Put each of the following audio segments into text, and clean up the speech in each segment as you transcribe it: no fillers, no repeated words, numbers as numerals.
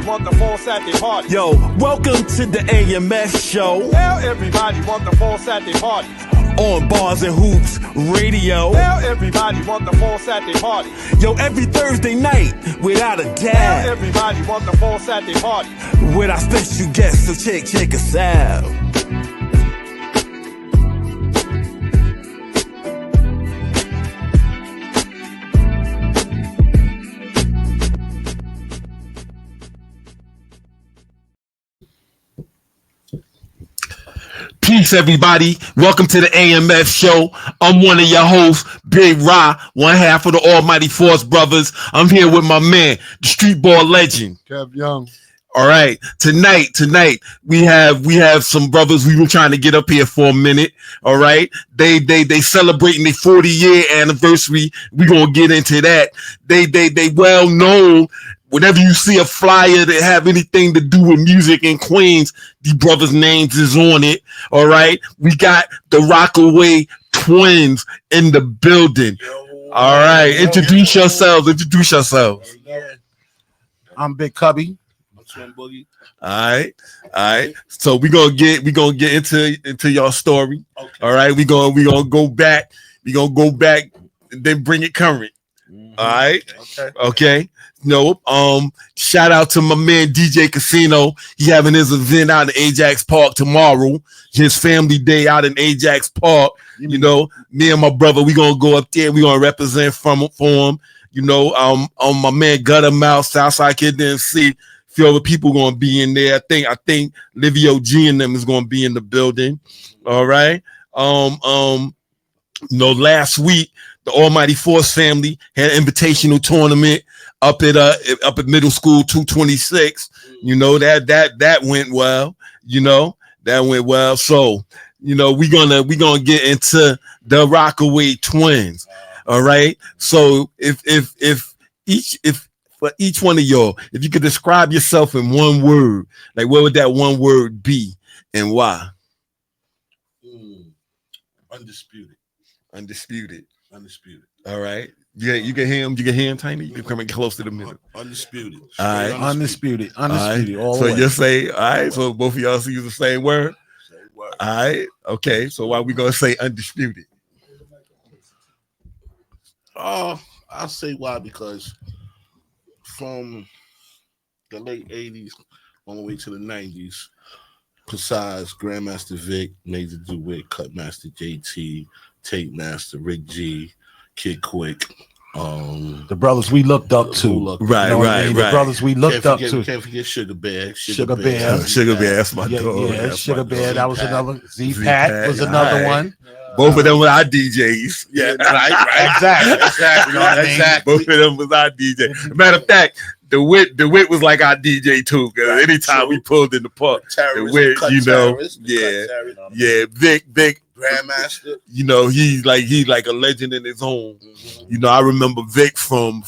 everybody want the false at their party. Yo, welcome to the AMF Show. Now everybody want the false at their party. On Bars and Hoops Radio. Now everybody want the false at their party. Yo, every Thursday night, without a Now doubt, everybody want the false at their party. with our special guest, so check us out. Peace, everybody. Welcome to the AMF Show. I'm one of your hosts, Big Ra, one half of the Almighty Force Brothers. I'm here with my man, the street ball legend, Kev Young. All right, tonight we have some brothers we've been trying to get up here for a minute. All right, they celebrating their 40-year anniversary. We gonna get into that. They well known. Whenever you see a flyer that have anything to do with music in Queens, the brothers' names is on it. All right, we got the Rockaway Twinz in the building. All right, introduce yourselves. I'm Big Cubby. All right. So we gonna get into your story. Okay. All right, we gonna go back. We gonna go back and then bring it current. Mm-hmm. All right. Okay. No. Shout out to my man DJ Casino. He having his event out in Ajax Park tomorrow. His family day out in Ajax Park. You know, me and my brother, we gonna go up there. We gonna represent for him. You know, my man Gutter Mouth, Southside Kid didn't see. Few other people gonna be in there. I think Livio G and them is gonna be in the building. All right. You know, last week the Almighty Force family had an invitational tournament up at Middle School 226. You know, that went well. You know, that went well. So, you know, we gonna get into the Rockaway Twinz. All right. So if for each one of y'all, if you could describe yourself in one word, like what would that one word be and why? Undisputed. All right. Yeah, you can hear him. You can hear him, Tiny. You can come in close to the middle. Undisputed. All right. Undisputed. All right. So you say, all right. So both of y'all use the same word. All right. Okay. So why we gonna say undisputed? I'll say why, because from the late 80s all the way to the 90s, besides Grandmaster Vic, Major DeWitt, Cutmaster JT, Tape Master Rick G, Kid Quick, the brothers we looked up to. Right. The brothers we looked up to. Can't forget Sugar Bear. Sugar Bear. That's my dog. Yeah, Sugar Bear. That was another. Z-Pat was another one. Both of them were our DJs. Yeah, right. Exactly. Both of them was our DJ. Matter of fact, the wit was like our DJ too. Because anytime we pulled in the park, the wit, you know, Vic, Grandmaster. You know, he's like a legend in his own. Mm-hmm. You know, I remember Vic from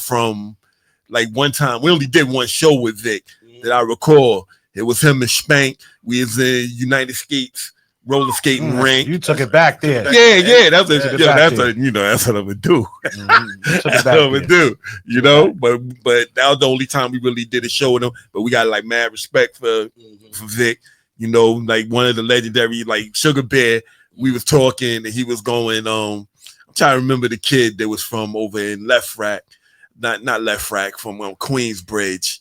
like one time. We only did one show with Vic that I recall. It was him and Spank. We was in United Skates roller skating rink. You took it back there. Yeah. That's what I would do. That's what I would do. You know, but that was the only time we really did a show with him. But we got like mad respect for Vic. You know, like one of the legendary, like Sugar Bear. We was talking and he was going. I'm trying to remember the kid that was from over in Left Rack, not Left Rack, from Queensbridge.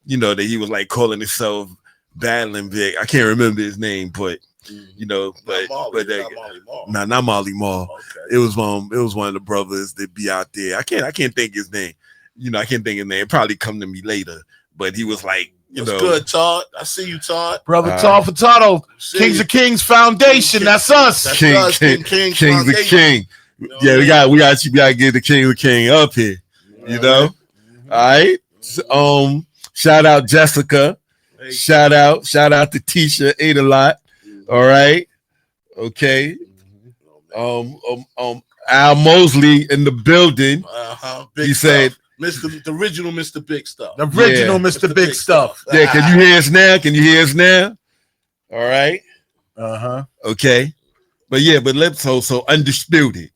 You know, that he was like calling himself Battling Vic. I can't remember his name, but you know, not Molly Mall. Okay. It was one of the brothers that be out there. I can't think his name. You know, I can't think his name. Probably come to me later. But he was like, you know, good, Todd. I see you, Todd. Brother Todd Furtado, Kings of Kings Foundation. That's us. Kings of King. Yeah, we got to get the King of King up here. You know, all right. Shout out Jessica. Shout out to Tisha. Ate a lot. All right. Okay. Al Mosley in the building. He said. The original Mr. Big Stuff. The original Mr. Big Stuff. Yeah, can you hear us now? All right. Okay. But let's so undisputed.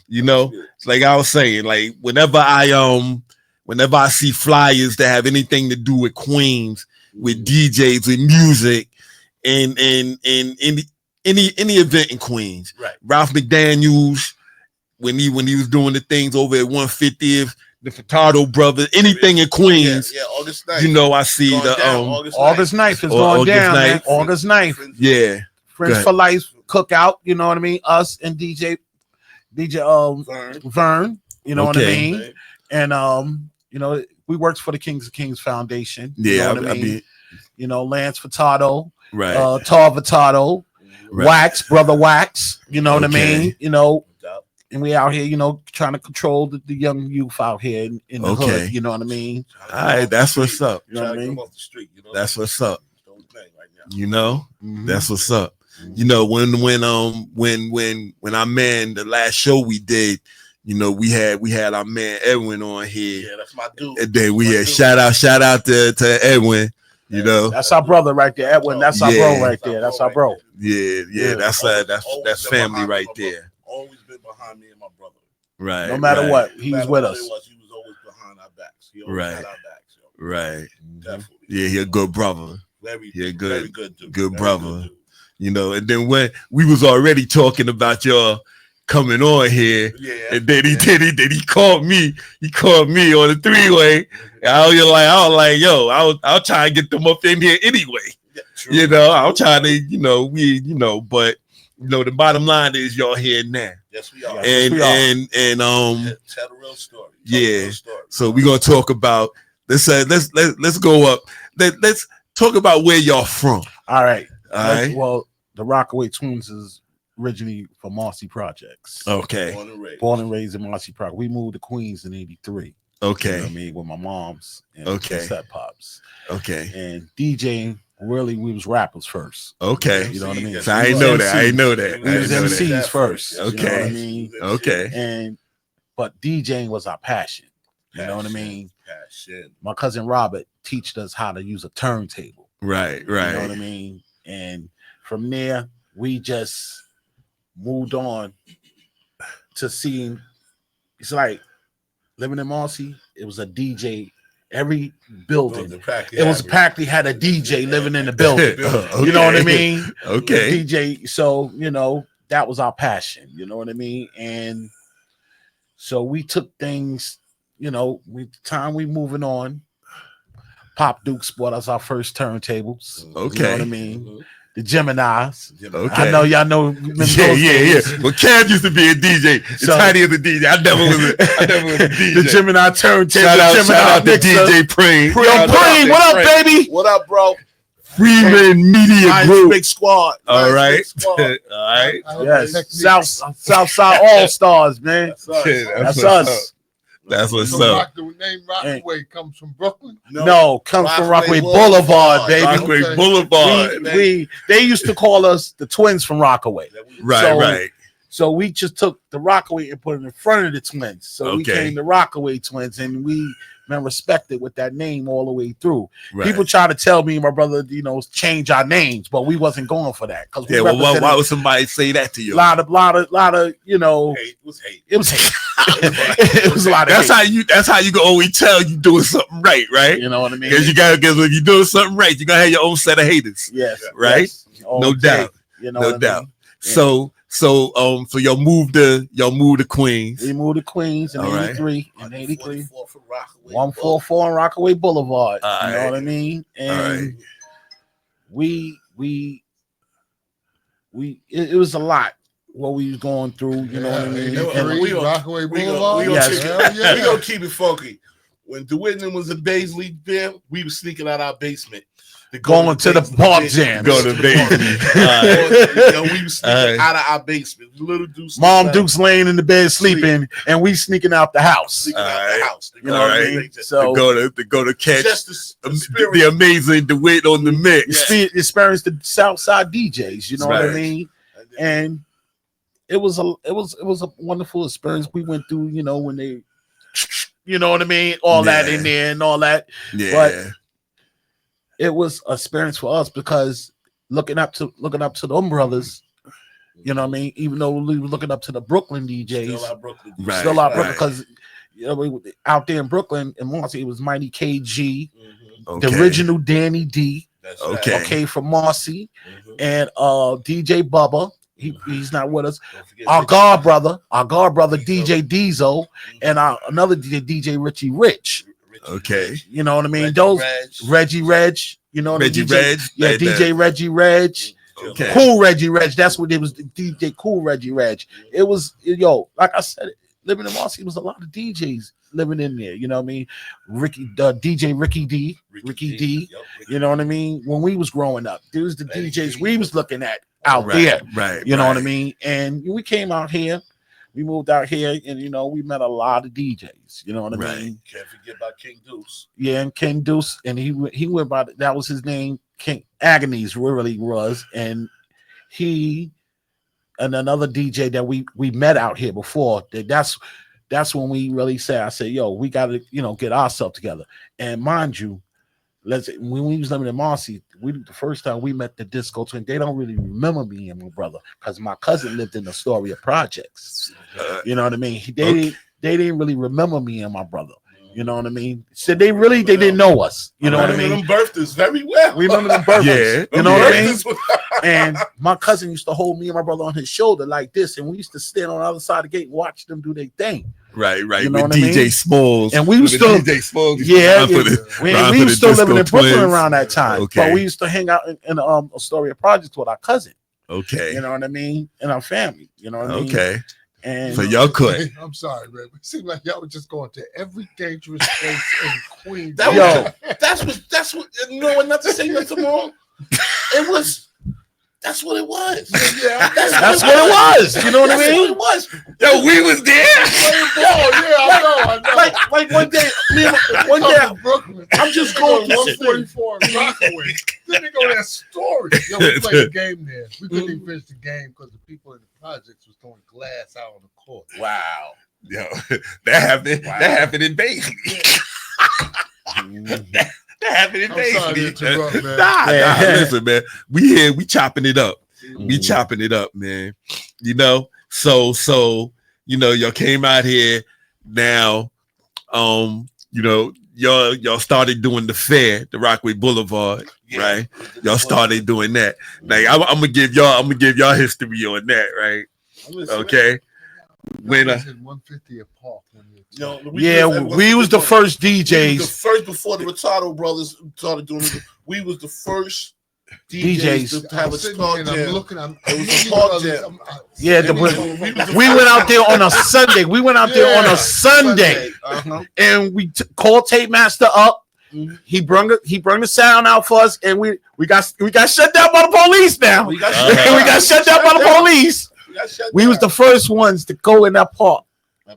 You know, like I was saying, like whenever I see flyers that have anything to do with Queens with DJs, with music, and any event in Queens. Right. Ralph McDaniels, when he was doing the things over at 150th, the Furtado brothers, anything in Queens. Yeah, August 9th. You know, I see Going the down, August 9th is going down, man. August 9th. Yeah. Friends for Life cookout, you know what I mean? Us and DJ Vern, you know what I mean? And you know, we worked for the Kings of Kings Foundation. You know what I mean? You know, Lance Furtado, right, Tar Furtado, right. Wax, Brother Wax, you know what I mean? You know, and we out here, you know, trying to control the young youth out here in the hood, you know what I mean? All right, that's what's up. You know what I mean? That's what's up. You know, that's what's up. You know, when our man, the last show we did, you know, we had our man Edwin on here. Yeah, that's my dude. And then we had shout out to Edwin. You know, that's our brother right there, Edwin. That's our bro right there. That's our bro. Yeah. That's family right there. Always been behind me and my brother. Right. No matter what, he was with us. He was always behind our backs. He always had our backs. Yo. Right. Definitely. Yeah, he a good brother. Very good dude. Good brother. You know, and then when we was already talking about y'all coming on here, and then he called me. He called me on the three-way. I was like, yo, I'll try and get them up in here anyway. Yeah, true. You know, I'm trying to, but the bottom line is y'all here now. Yes, we are. And tell the real story. So we're gonna talk about let's go up. Let's talk about where y'all from. All right. All right. Well, the Rockaway Twinz is originally from Marcy Projects. Okay. Born and raised in Marcy Projects. We moved to Queens in '83. Okay. You know what I mean, with my moms and step pops. Okay. And DJing, really, we was rappers first. Okay. You know what I mean? So I didn't know that. We was MCs first. Okay. You know what I mean? Okay. But DJing was our passion. You know what I mean? Passion. My cousin Robert taught us how to use a turntable. Right. You know what I mean? And from there, we just moved on to seeing. It's like living in Marcy. It was a DJ. Every building, it was practically had a DJ living in the building. Okay. You know what I mean? Okay. The DJ. So that was our passion. You know what I mean? And so we took things. We moving on. Pop Dukes bought us our first turntables. Okay. You know what I mean? The Geminis. Okay. I know y'all know. Yeah. Well, Cam used to be a DJ. Tiny is a DJ. I never was a DJ. The Gemini turntable. Shout out to DJ Preem. Yo, Preem, what up, baby? What up, bro? Freeman Media Group. Big squad. All right. All right. Yes. Southside All Stars, man. That's us. That's what's so up. The name Rockaway comes from Brooklyn? No, comes from Rockaway Boulevard, baby. Rockaway Boulevard. They used to call us the twins from Rockaway. Right. So we just took the Rockaway and put it in front of the Twins. So we came the Rockaway Twins, and we been respected with that name all the way through. Right. People try to tell me, my brother, change our names, but we wasn't going for that. Because why would somebody say that to you? A lot of hate. It was hate. It was hate. It was a lot of hate. That's how you can always tell you doing something right? You know what I mean? Because if you're doing something right, you're gonna have your own set of haters. Yes. Right? Yes. No doubt. No doubt. Yeah. So y'all moved to Queens. We moved to Queens in '83. In '83, 144 on Rockaway Boulevard. All you know what I mean? And we it was a lot what we was going through. You know what I mean? Rockaway Boulevard. We gonna keep it funky. When DeWitt was in Baisley, we was sneaking out our basement. Going to the park jam. Go to the basement. We was sneaking out of our basement. Little Deuce. Mom Duke's laying in the bed sleeping, and we sneaking out the house. You know what I mean? So to go to catch the amazing DeWitt on the mix. Experience the Southside DJs. You know what I mean? And it was a wonderful experience we went through. When they, you know what I mean? All that in there and all that. Yeah. But it was an experience for us because looking up to them brothers, you know what I mean? Even though we were looking up to the Brooklyn DJs, still our Brooklyn, because out there in Brooklyn and Marcy, it was Mighty KG, Okay. the original Danny D. That's Okay. right. Okay, from Marcy Mhm. and DJ Bubba. He's not with us. Don't forget Our Richie. guard brother Diesel. DJ Diesel, and another DJ Richie Rich. Richie Okay. Rich. You know what I mean? Reggie Those Reg. Reg. You know Reggie DJ, Reg. Yeah, That- DJ Reggie Reg. Okay. Cool Reggie Reg. That's what it was. DJ Cool Reggie Reg. It was like I said, living in Marcy was a lot of DJs living in there. You know what I mean? DJ Ricky D. Ricky D. Yep. You know what I mean? When we was growing up, there was the Betty DJs G. we was looking at out Right, there. right. You know what I right. mean? And we came out here, we moved out here, and we met a lot of DJs. You know what I Right. mean? Can't forget about King Deuce. Yeah, and King Deuce, and he went by that was his name, King Agonies really was, and he and another DJ that we met out here before. That's when we really said, I said, yo, we got to get ourselves together. And mind you, when we was living in Marcy, the first time we met the Disco Twin, they don't really remember me and my brother because my cousin lived in Astoria Projects. You know what I mean? They didn't really remember me and my brother. You know what I mean? So they didn't know us. You know what I mean? Them birthdays very well. We remember the birthdays. Yeah. You know what I mean? mean? And my cousin used to hold me and my brother on his shoulder like this, and we used to stand on the other side of the gate and watch them do their thing. Right. You know With what I mean? DJ Smalls. And we was With still- DJ Smalls. Yeah, we we was still living in Brooklyn around that time, Okay. but we used to hang out in Astoria Projects with our cousin. Okay. You know what I mean? And our family. You know what I mean? Okay. And So y'all could. Hey, I'm sorry, man. It seemed like y'all were just going to every dangerous place in Queens. That's what not to say nothing wrong. That's what it was. Yeah, that's what it was. You know what I That's mean? what it was. Yo, we was there. I know. Like one day, Brooklyn. I'm just going to 144 Rockaway. Then they go to that story. Yo, we played a game there. We couldn't even finish the game because the people in the projects was throwing glass out on the court. Wow. Yo, that happened. Wow. That happened in Bailey. That happened in I'm sorry to Bailey. interrupt, man. Nah, Yeah. listen, man. We here, we chopping it up. We Mm. chopping it up, man. So y'all came out here now. Y'all started doing the fair, the Rockaway Boulevard, right? Y'all started doing that. Like I'm gonna give y'all history on that, right? Okay. When That was in 150th Park when you We was the first DJs. The first before the Retardo brothers started doing it. We was the first DJs to have I'm a sitting talk here and I'm jam. looking. I'm It was a talk jam. Yeah, we went out there on a Sunday. We went out there on a Sunday, and we called Tape Master up. Mhm. He brung the sound out for us, and we got shut down by the police. Now We got we got shut down by the police. We was the first ones to go in that park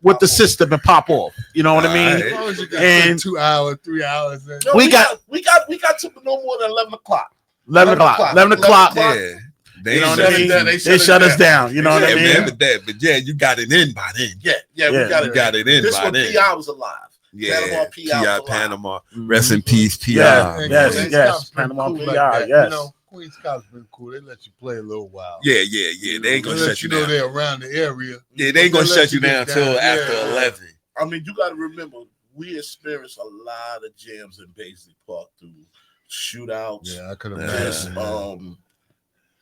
with the system and pop off. You know what I mean? Alright. As long as you got And- 2 hours, 3 hours. And No, We we got- got to no more than 11 o'clock. 11 o'clock. Yeah. They You know ain't what I shut mean? it down. They shut us down. You know what I Yeah, mean? man, but you got it in by then. Yeah, Yeah, we got You it. got it in This by one, then. P.I. was alive. Yeah, Panama, P.I. was alive. Panama. Rest in peace, P.I. Yeah, and yes, Queens yes. Cop's been Panama cool PI, like that. yes. You know, Queens Cop's been cool. They let you play a little while. Yeah. They ain't gonna They let shut you know down. they're around the area. Yeah, they ain't gonna They let shut you you down get till down. after Yeah. 11. I mean, you got to remember, we experienced a lot of jams in Paisley Park through shootouts. Yeah, I could Just, imagine.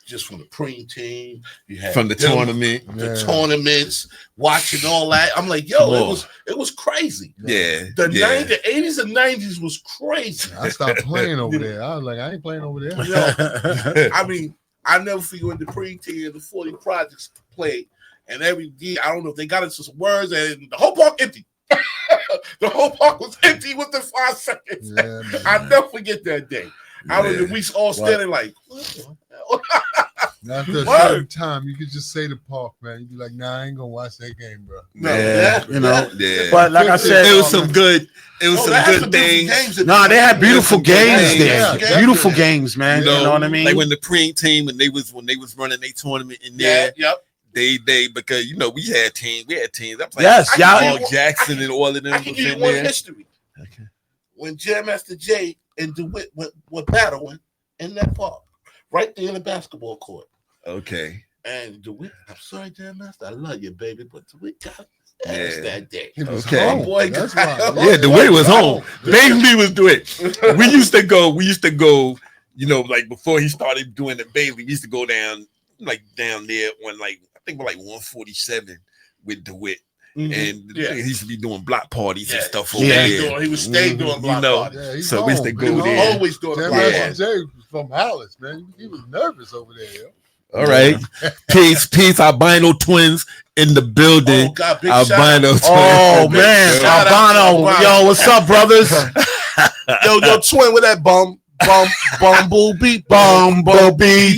just from the preem team, you had From the them, tournament. the Yeah. tournaments, watching all that. I'm like, yo, Come on. it was crazy. Yeah. The yeah. 80s and 90s was crazy. I stopped playing over there. I was like, I ain't playing over there. You know, I mean, I never forget when the preem team and the 40 projects played, and every year, I don't know if they got into some words, and the whole park empty. The whole park was empty within 5 seconds. Yeah, man. I'll never forget that day. I was Yeah. we all standing like, what the hell? After a Word. certain time, you could just say to Park, man. You'd be like, nah, I ain't gonna watch that game, bro. Yeah. You know, Yeah. but like I said, It was some good. It was Oh, some they had good some beautiful things. games in nah, there. they had beautiful games Yeah, there. Beautiful games, You man. You know, know what I mean? Like when the preem team when they was running their tournament in Yeah, there, yep. they because we had teams. I'm like, Yes, I y'all. can Paul Jackson and all of them I was can give you in one there. history. Okay. When Jam Master Jay and DeWitt were battling in that park, right there in the basketball court. Okay. And DeWitt, I'm sorry, Jam Master, I love you, baby, but DeWitt got ass that day. He was Okay. home. Boy, That's got- why. Yeah, the way was home. Bailey was doing. We used to go. You know, like before he started doing the Bailey, we used to go down there on I think we're 147 with DeWitt. And he used to be doing block parties and stuff over there. He was staying doing block parties. Yeah, he's So we used to home. go He was there. Always doing Jam block Master parties. Jay was from Hollis, man. He was nervous over there, yo. All right. Peace, albino twins in the building. Oh, God, big albino twins. Oh man, Shout out albino. to Yo, what's up, brothers? Yo, twin with that bumblebee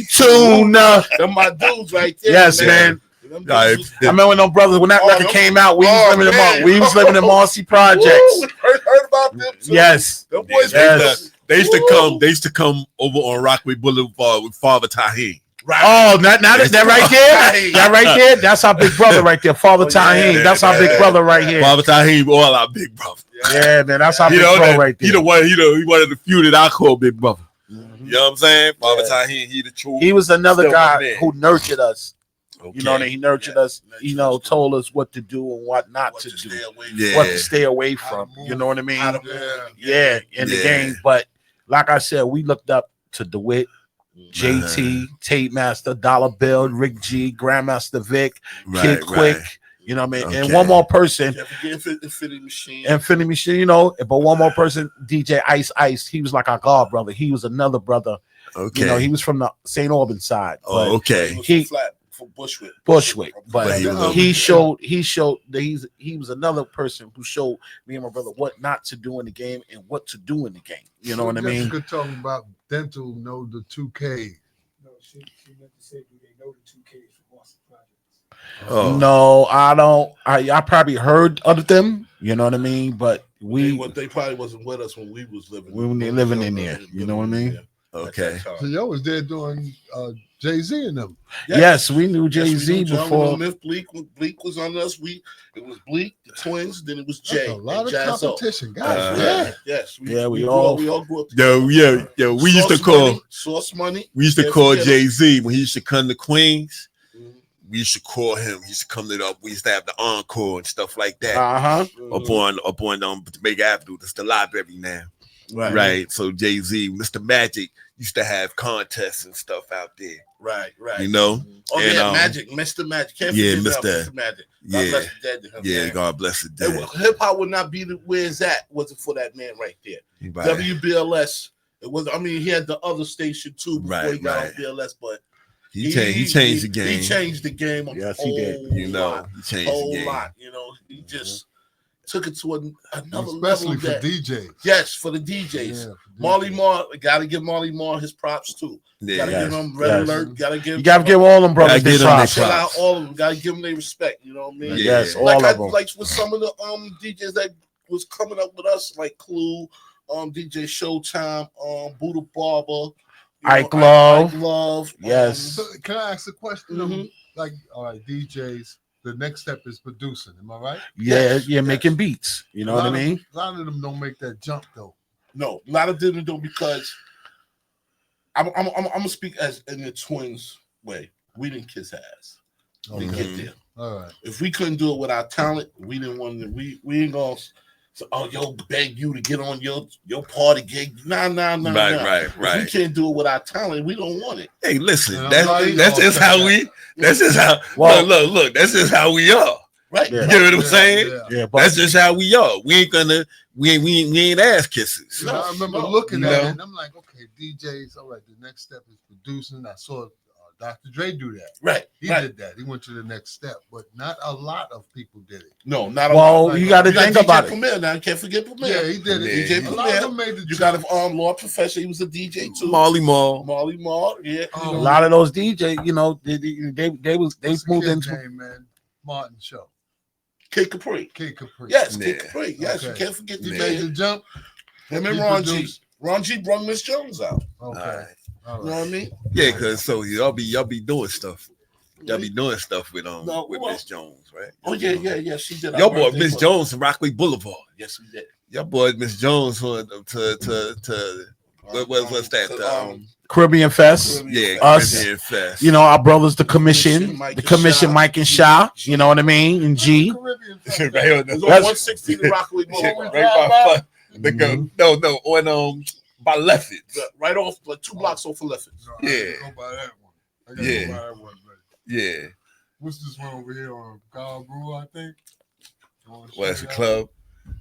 Tuna. Them my dudes right there. Yes, man. Them All right. dudes I remember when them brothers, when that record came out, we was living in Marcy Projects. Woo, heard about them too. Yes. Them boys. Yes. They used to come over on Rockaway Boulevard with Father Tahir. Right. Oh, that right there? That right there? That's our big brother right there, Father Tahir. That's our big brother right here. Father Tahir, all our big brother. Yeah, man, that's our big brother right there. He one of the few that I call big brother. You know what I'm saying? Father Tahir, he the truth. He was another Still my guy man. who nurtured us. Okay. You know what I mean? He nurtured us, told us what to do and what not to do, Yeah. what to stay away from. You know what I mean? Yeah. In the game. But like I said, we looked up to DeWitt, JT, Tape Master, Dollar Bill, Rick G, Grandmaster Vic, Kid Quick. You know what I mean? And one more person, Infinity Machine. Infinity Machine, but one more person, DJ Ice. He was like our god brother. He was another brother. Okay. He was from the St. Albans side. But okay. He flat for Bushwick, but he showed that he was another person who showed me and my brother what not to do in the game and what to do in the game. You know what I mean? Good talking about dental know the 2K. No, she meant to say, do they know the 2Ks from Boston Projects? Oh. No, I don't. I probably heard of them. You know what I mean? But they probably wasn't with us when we was living. When they living in there, you know what I mean? Okay. So y'all was there doing Jay-Z and them. Yes, we knew Jay-Z before. Bleak was on us. It was Bleak, the twins, then it was Jay. That's a lot of Jazzo. competition, guys. Yes. We all grew up together. Yo, we used to call Source Money. We used to call Jay-Z when he used to come to Queens. We used to call him. He used to come up. We used to have the encore and stuff like that. Up on Jamaica Avenue. That's the library now. Right. So Jay-Z, Mr. Magic used to have contests and stuff out there. Right. You know? Oh, and, yeah, Magic, Mr. Magic. Can't forget Mr. Magic. God bless the dead to him. Yeah, man. God bless the dead. Hip hop would not be where it's at wasn't for that man right there. Right. WBLS. It was. I mean, he had the other station too before he got on BLS, but he changed the game. He changed the game. Yes, he did. You know, he changed the game. Lot. You know, he just took it to another Especially level. for DJs. Yes, for the DJs. Marley Marl, gotta give Marley Marl his props too. Gotta give him Red Alert. Gotta give all them brothers their props. Shout out all of them. Gotta give them their respect. You know what I mean? Yes, all like of them. Like with some of the DJs that was coming up with us, like Clue, DJ Showtime, Buddha Barber, Ike Love. Yes. So can I ask a question? Like, all right, DJs. The next step is producing. Am I right? Yeah, making beats. You know what I mean? A lot of them don't make that jump though. No, a lot of them don't because I'm gonna speak as in the twins way. We didn't kiss ass. We didn't get there. All right. If we couldn't do it with our talent, we didn't want to. We ain't gonna. So, beg you to get on your party gig. Nah. Right. If we can't do it with our talent, we don't want it. Hey, listen, that's just how we. That's just how. Look. That's just how we are. Right. You know what I'm saying? Yeah. That's just how we are. We ain't gonna. We ain't ass kisses. No, I remember looking at it, and I'm like, okay, DJs. All right, the next step is producing. I saw Dr. Dre do that. Right. He did that. He went to the next step, but not a lot of people did it. No, not a lot. Well, you got to think about it. Premier now, can't forget Premier. Yeah, he did it. DJ Premier. You got a law professor. He was a DJ too. Marley Marl. Yeah. A lot of those DJs, you know, they moved into name, man. Martin Show. Kid Capri. Yes, Kid Capri. Yes, you can't forget the made the jump. Him and Ron G. Ron G brought Miss Jones out. Okay. You know what I mean? Yeah, because so y'all be doing stuff. Y'all be doing stuff with Miss Jones, right? Oh yeah. She did. Your boy Miss Jones from Rockaway Boulevard. Yes, we did. Your boy Miss Jones what's that? Caribbean Fest. Yeah, Us. Caribbean Fest. You know, our brothers, the commission, Mike Mike and Sha. You know what I mean? And G. Right on It was the- on 116 in Rockaway Boulevard. right by no on by Lefferts. Right off, like 2 blocks off of Lefferts. No, I Yeah. gotta go by that one. I gotta Yeah. go by that one, but Yeah. what's this one over here on Kyle Brewer, I think? Well, it's a club.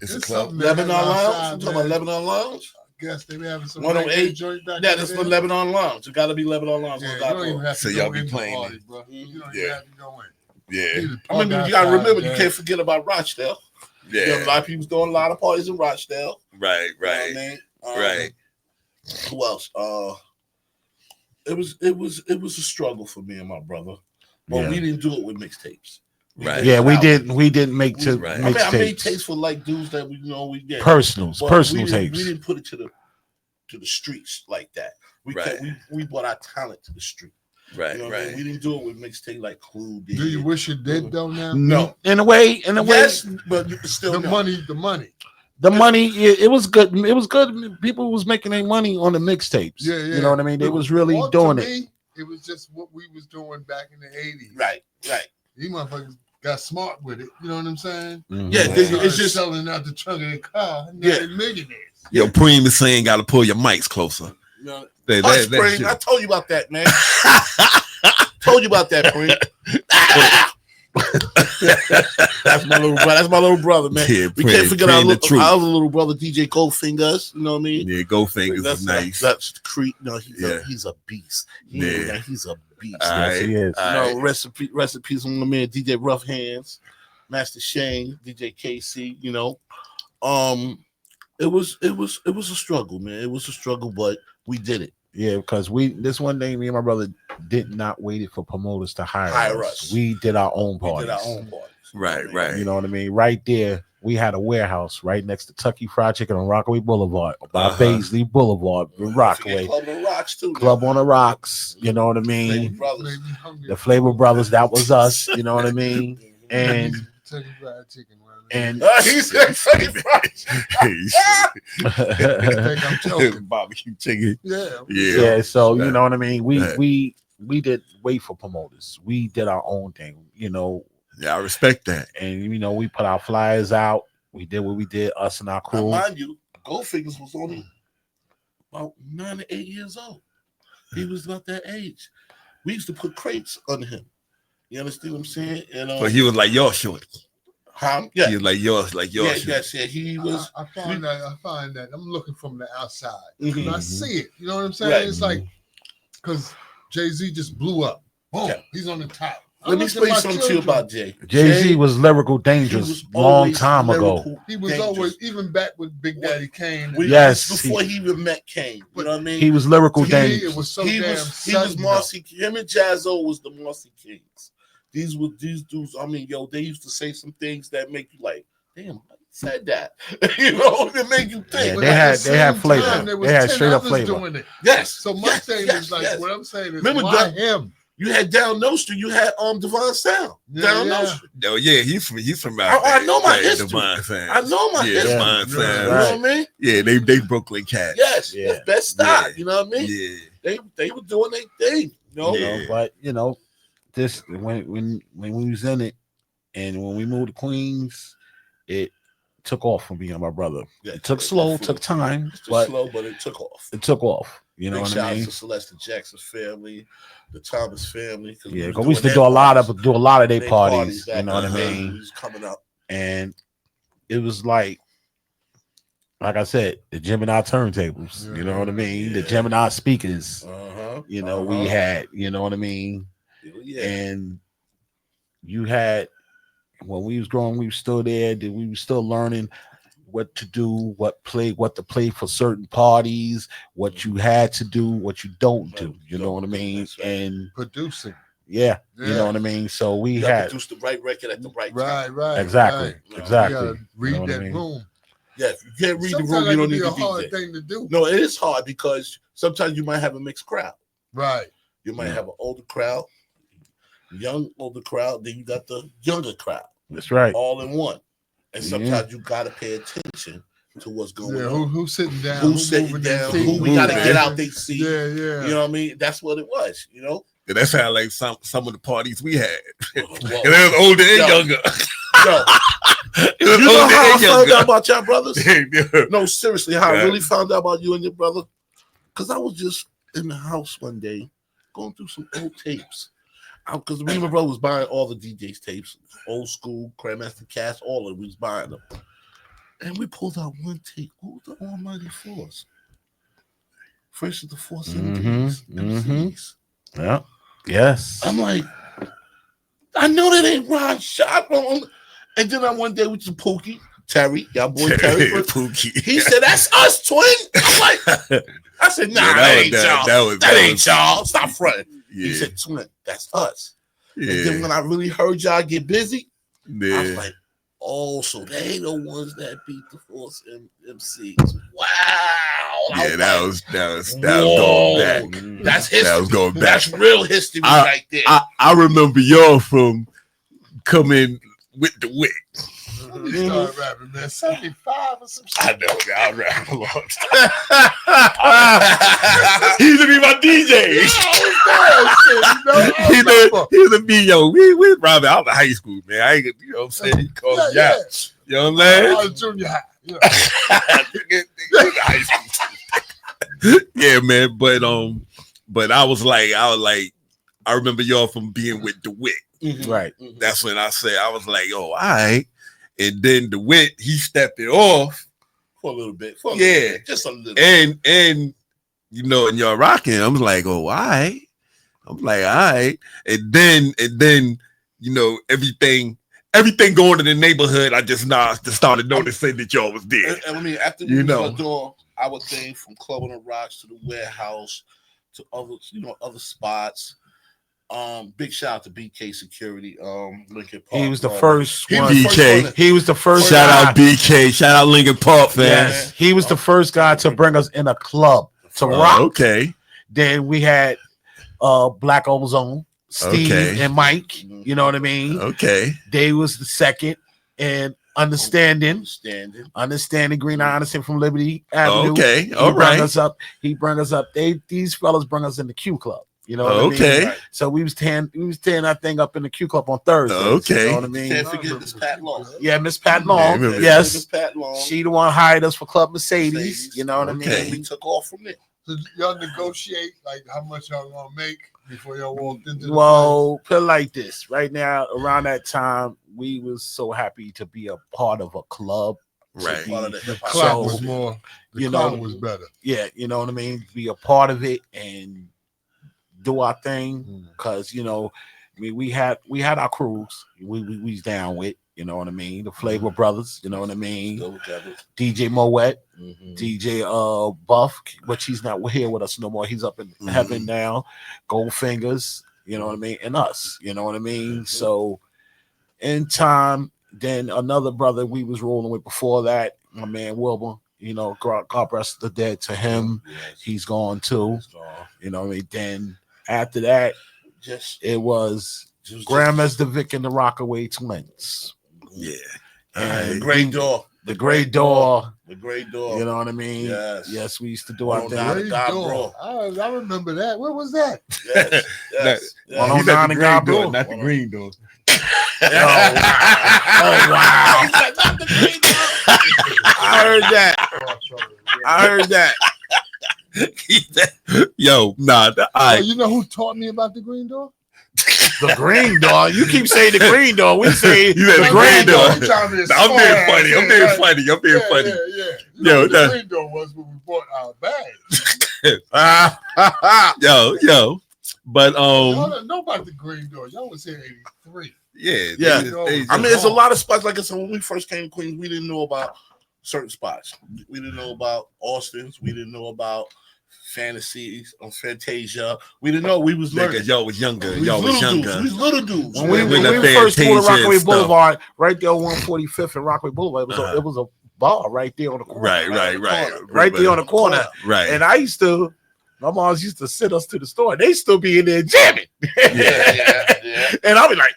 It's a club. something that Lebanon has Lounge. outside, You talking about man. Lebanon Lounge? I guess they be having some 108. reggae joint back Yeah, in that's there. the Lebanon Lounge. It got to be Lebanon Lounge. Yeah, on you Dock don't even Road. have So to y'all go be in the playing party, it. bro. You don't Yeah. even have to go in. Yeah. You I mean, you got to remember, you can't forget about Rochdale. You know, a Yeah. lot of people's doing a lot of parties in Rochdale. Right. You know what I Right. mean? Right. Who else? It was a struggle for me and my brother, but Yeah. we didn't do it with mixtapes. Right. Yeah, we Out. didn't make to Right. I made mixtapes. tapes for like dudes that we get Personal but personal we tapes. didn't put it to the streets like that. Right. We brought our talent to the street. Right. You know what I mean? Right. We didn't do it with mixtape like Clue did. Do you wish you did though now? No. In a way, Yes, but you can still The know. money. the money it was good. It was good. People was making their money on the mixtapes. Yeah, yeah. You know what I mean? They was really Well, doing to it. me, it was just what we was doing back in the 80s. Right. You motherfuckers got smart with it. You know what I'm saying? Mhm. Yeah, They it's started just selling out the trunk of the car. Now Yeah. they're millionaires. Yo, Preem is saying got to pull your mics closer. you know, That- Hush, that Preem. shit- I told you about that, man. Told you about that, Preem. That's my little brother. That's my little brother, man. Yeah, We can't Preem, forget Preem the truth. our other little brother, DJ Goldfingers. You know what I mean? Yeah, Goldfingers is nice. That's Creek. No, Yeah. he's a beast. Yeah. He's a beast. All Yes, right. he is. All No, right. rest in peace on the man, DJ Rough Hands, Master Shane, DJ KC. You know, it was a struggle, man. It was a struggle, but we did it. Yeah, because this one day, me and my brother did not wait for promoters to hire Hire us. us. We did our own We parties. did our own parties. Right, right. You know what I mean? Right there, we had a warehouse right next to Tucky Fried Chicken on Rockaway Boulevard, by Paisley Boulevard, Rockaway. Club on the Rocks too. Club on the Rocks. You know what I Flavor mean? Brothers. Made me hungry. The Flavor Brothers, that was us. You know what I mean? And Kentucky Fried Chicken. and He said Flavor Brothers. think I'm joking. Barbecue chicken. Yeah. Yeah. yeah, so you know what I mean. Right. We did wait for promoters. We did our own thing. You know, Yeah, I respect that. and you know we put our flyers out. We did what we did, us and our Now, crew. mind you, Goldfingers was only about 9 to 8 years old. He was about that age. We used to put crates under him. You understand what I'm saying? And But he was like your short. yeah, He was like yours, like your yeah, short. yes, yeah. He was. I find that I'm looking from the outside. Mhm. And I see it. You know what I'm saying? Right. It's like because Jay-Z just blew up. Boom, Yeah. he's on the top. Let me explain something to you about Jay. Jay-Z was lyrical He dangerous was long always time ago. lyrical He was dangerous. always, even back with Big Daddy Kane. Yes, before he even met Kane. You know what I mean? He was lyrical To me, dangerous. it was so he damn was sudden, Marcy. Him and Jazzo was the Marcy Kings. These dudes. I mean, yo, they used to say some things that make you like, damn, I said that. You know, they make you think. Yeah, But they at had the they had same flavor. time, there was They had 10 straight up others flavor. doing it. Yes. So my thing is like, what I'm saying is, Remember why that- him? You had Down No Street. You had Divine Sound. Yeah, Down No yeah. Street. No, yeah, he's from I know my history. Divine Sound. I know my Yeah, history. Divine Yeah. Sound. You know what I mean? Yeah, they Brooklyn cats. Yes. Yeah. That's best style. Yeah. You know what I mean? Yeah. They were doing their thing. You know? You Yeah. know, but you know, this when we was in it, and when we moved to Queens, it took off for me and my brother. Yeah, It took slow, took time, It's but slow, but it took off. it took off. You know Big what shout I out mean? to Celeste Jackson's family, the Thomas family. Yeah, because we used to do a lot of their their parties. You back know what I in the day when mean? we was coming up. And it was like I said, the Gemini turntables. You know what I mean? The Yeah. Gemini speakers. Uh-huh. You know, we had. You know what I mean? Yeah. And you had when we was growing, we were still there. We were still learning what to do, what to play for certain parties, what you had to do, what you don't do. You know what I mean? That's right. And Producing. yeah, Yeah. you know what I mean. So we You got to had produce the right record at the right Right, time. right. exactly, right. You exactly. You gotta read You know what I that mean? room. Yeah, if you can't read Sometimes the room, that you don't can need be to a hard DJ. thing to do. No, it is hard because sometimes you might have a mixed crowd. Right. You might Yeah. have an older crowd, young older crowd, then you got the younger crowd, That's right. all in one. And Yeah. sometimes you gotta pay attention to what's going Yeah, on. who's sitting down? Who's sitting down? Who we gotta get out they seat? Yeah, yeah. You know what I mean? That's what it was. You know. And that sounded like some of the parties we had. And it was older and younger. Yo, you know how I found out about y'all brothers? No, seriously, how I really found out about you and your brother? Because I was just in the house one day going through some old tapes. Because me and my brother was buying all the DJ's tapes, old school, Grandmaster Cast, all of it. We was buying them. And we pulled out one tape. What was the Almighty Force? First of the Force MCs. Yeah. Yes. I'm like, I know that ain't Ron Shop. And then one day with the Pookie, Terry, y'all boy Terry, Pookie. He said, "That's us, twin." I'm like, I said, "Nah, that ain't y'all. That ain't y'all. Stop fronting." Yeah. He said, "Twin, that's us." Yeah. And then when I really heard y'all get busy, Yeah. I was like, "Oh, so they the ones that beat the Force MCs." Wow. Yeah, that was going back. That's history. That was going back. That's real history right there. I remember y'all from coming with the wick. You started rapping, man. 75 or some shit. I know, man. I rap a long time. He used to be my DJ. He used to be, yo, we Robin. I was in high school, man. I ain't, you know what I'm saying? He called me out. You know what I'm saying? I was junior high. Yeah, man. But I was like, I remember y'all from being with the Wit. Right. That's when I said, I was like, oh, all right. And then the Wit, he stepped it off for a little bit. Just a little. And you know, and y'all rocking. I was like, oh, all right. I'm like, all right. And then, you know, everything going in the neighborhood, I just started noticing that y'all was there. And I mean, after we door our thing from Club on the Rocks to the warehouse to other spots. Big shout out to BK Security. Lincoln Park. He was the first one. BK. He was the first. Shout out BK. Shout out Lincoln Park, fam. Yes, he was the first guy to bring us in a club to rock. Okay. Then we had Black Ozone, Steve and Mike. You know what I mean? Okay. They was the second, and Understanding Green Anderson from Liberty Avenue. Okay, all right. He brought us up. These fellas bring us in the Q Club. You know what I mean? Okay. So we was tearing that thing up in the Q Club on Thursday. Okay. You know what I mean? Can't forget Miss Pat Long. Yeah, Miss Pat Long. Yeah, yes. Miss Pat Long. She the one hired us for Club Mercedes. You know what I mean? We took off from there. So y'all negotiate like how much y'all gonna make before y'all walked into the put it like this. Right now, around that time, we was so happy to be a part of a club. Right. The club was more. The club was better. Yeah, you know what I mean? Be a part of it and do our thing. Because, you know, I mean, we had our crews we was down with, you know what I mean? The Flavor Brothers, you know what I mean? DJ Moet, DJ Buff, which he's not here with us no more. He's up in heaven now. Goldfingers, you know what I mean? And us, you know what I mean? So in time, then another brother we was rolling with before that, my man Wilbur, you know, God rest the dead to him. He's gone too. You know what I mean? Then after that, it was Grandmaster Vic and the Rockaway Twinz. Yeah. And the Great Door. The Great Door. The Great Door. You know what I mean? Yes. We used to do our thing. I remember that. Where was that? Yes. 109 and God Door. Not the Green Door. Oh, wow. I heard that. Yo, nah. You know who taught me about the Green Door? The Green Door. You keep saying the Green Door. We say the Green Door. I'm being funny. Yeah. The Green Door was when we bought our bags. Yo. But y'all don't know about the Green Door. Y'all was here in '83. Yeah. I mean, it's a lot of spots. Like I said, when we first came to Queens, we didn't know about certain spots. We didn't know about Austin's. We didn't know about Fantasies on Fantasia. We didn't know. We was learning. Y'all was younger. We was little dudes. When we first toured Rockaway Boulevard, right there on 145th and Rockaway Boulevard, it was a bar right there on the corner. Right there on the corner. Right. And my moms used to send us to the store. They still be in there jamming. Yeah. And I'll be like,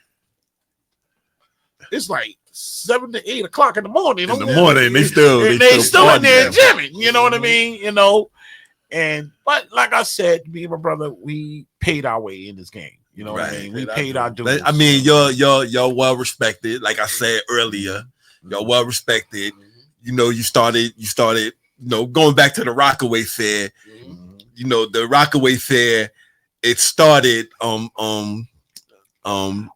it's like 7 to 8 o'clock in the morning. In the morning, they still in there jamming. You know what I mean? You know, but like I said, me and my brother, we paid our way in this game. You know what I mean? We paid our dues. I mean, you're well respected. Like I said earlier, you're well respected. You know, you started. You know, going back to the Rockaway Fair. You know, the Rockaway Fair. It started.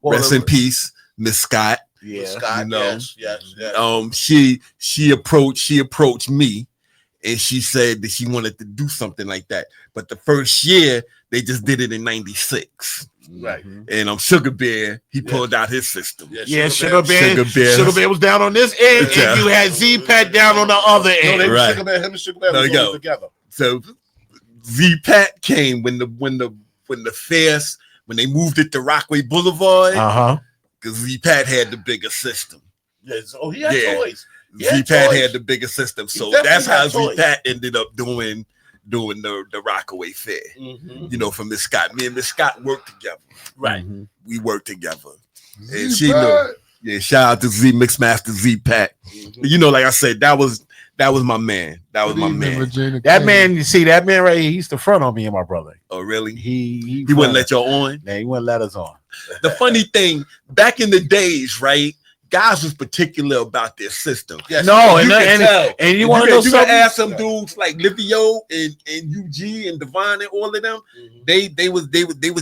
Rest in peace, Miss Scott. Yeah, Scott, you know, yes. She approached me, and she said that she wanted to do something like that. But the first year they just did it in '96. Right. And Sugar Bear, he pulled out his system. Yeah, Sugar Bear was down on this end, and you had Z-Pat down on the other end. No, right. Him and Sugar Bear was together. So Z-Pat came when the fairs, when they moved it to Rockaway Boulevard. Because Z-Pat had the bigger system. Yes. Oh, he had toys. Z-Pat had the bigger system. So that's how Z-Pat ended up doing the Rockaway Fair. You know, for Miss Scott. Me and Miss Scott worked together. Right. We worked together. And she knew. Yeah, shout out to Mixmaster Z-Pat. You know, like I said, that was my man. That was my man. That man, you see, that man right here, he's the front on me and my brother. Oh, really? He wouldn't let y'all on? Yeah, he wouldn't let us on. The funny thing, back in the days, right? Guys was particular about their system. Yes, no, and you want to know something? You ask some dudes like Livio and UG and Devon and all of them. They was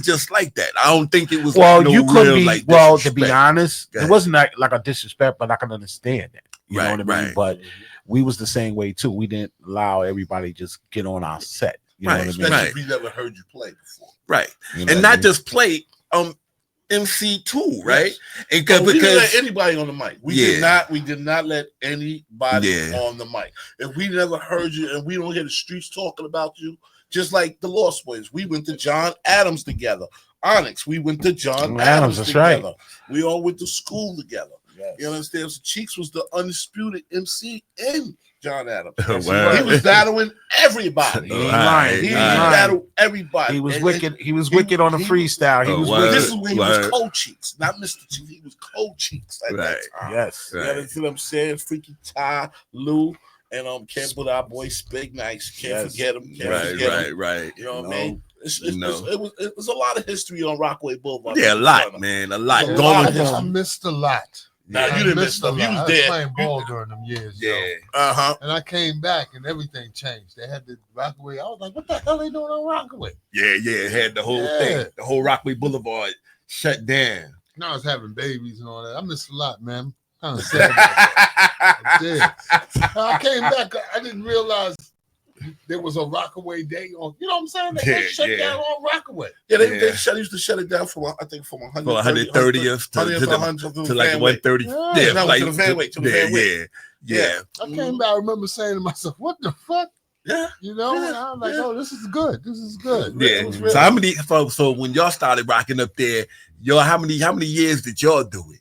just like that. I don't think it was. Well, no you could real, be. Like, well, to be honest, it wasn't like a disrespect, but I can understand that. You know what I mean? But we was the same way too. We didn't allow everybody just get on our set. You know what I mean? Especially if we never heard you play before. Right. You know and not just play. MC too, right? And because we didn't let anybody on the mic. We did not let anybody on the mic. If we never heard you and we don't hear the streets talking about you, just like the Lost Boys, we went to John Adams together. Onyx, we went to John Adams together. Right. We all went to school together. Yes. You understand? So Cheeks was the undisputed MC in John Adams. Wow. He was battling everybody. He battled everybody. He was wicked. He was wicked on the freestyle. He was wicked. This is when he was co-Cheeks, not Mr. Cheeks. He was co-Cheeks at that time. Yes. You know what I'm saying? Freaky Ty, Lou, and can't put our boy Spig Nice. Can't forget him. Right. You know what I mean? It was a lot of history on Rockaway Boulevard. Yeah, a lot, man. A lot going on. I missed a lot. Nah, you didn't miss them. You was there. I was playing ball during them years. Yeah. And I came back and everything changed. They had the Rockaway. I was like, what the hell are they doing on Rockaway? Yeah. It had the whole thing. The whole Rockaway Boulevard shut down. Now I was having babies and all that. I missed a lot, man. Kind of sad. I did. I came back. I didn't realize there was a Rockaway day on. You know what I'm saying? They shut down on Rockaway. Yeah, they used to shut it down from 130th to like 130. Yeah, like to the Vanway. Yeah. I came back. I remember saying to myself, "What the fuck?" Yeah, you know. And I was like, "Oh, this is good. This is good." Yeah. Really so how many? So when y'all started rocking up there, how many years did y'all do it?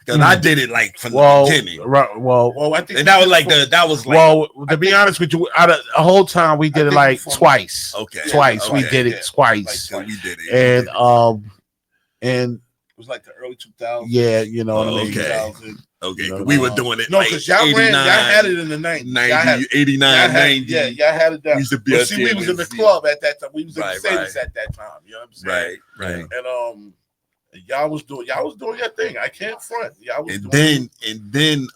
Because I did it like from the beginning. Well, I think, and that was like to be honest with you, out of the whole time we did it like twice. Okay, twice we did it twice. Like, we did it, and it was like the early 2000s. Yeah, you know what I mean. Okay, you know, we were doing it. No, because y'all had it in the 90s. 89, 90. Yeah, y'all had it down. We was in the club at that time. We was in the Mercedes at that time. You know what I'm saying? Right. And y'all was doing your thing. I can't front. Y'all was then even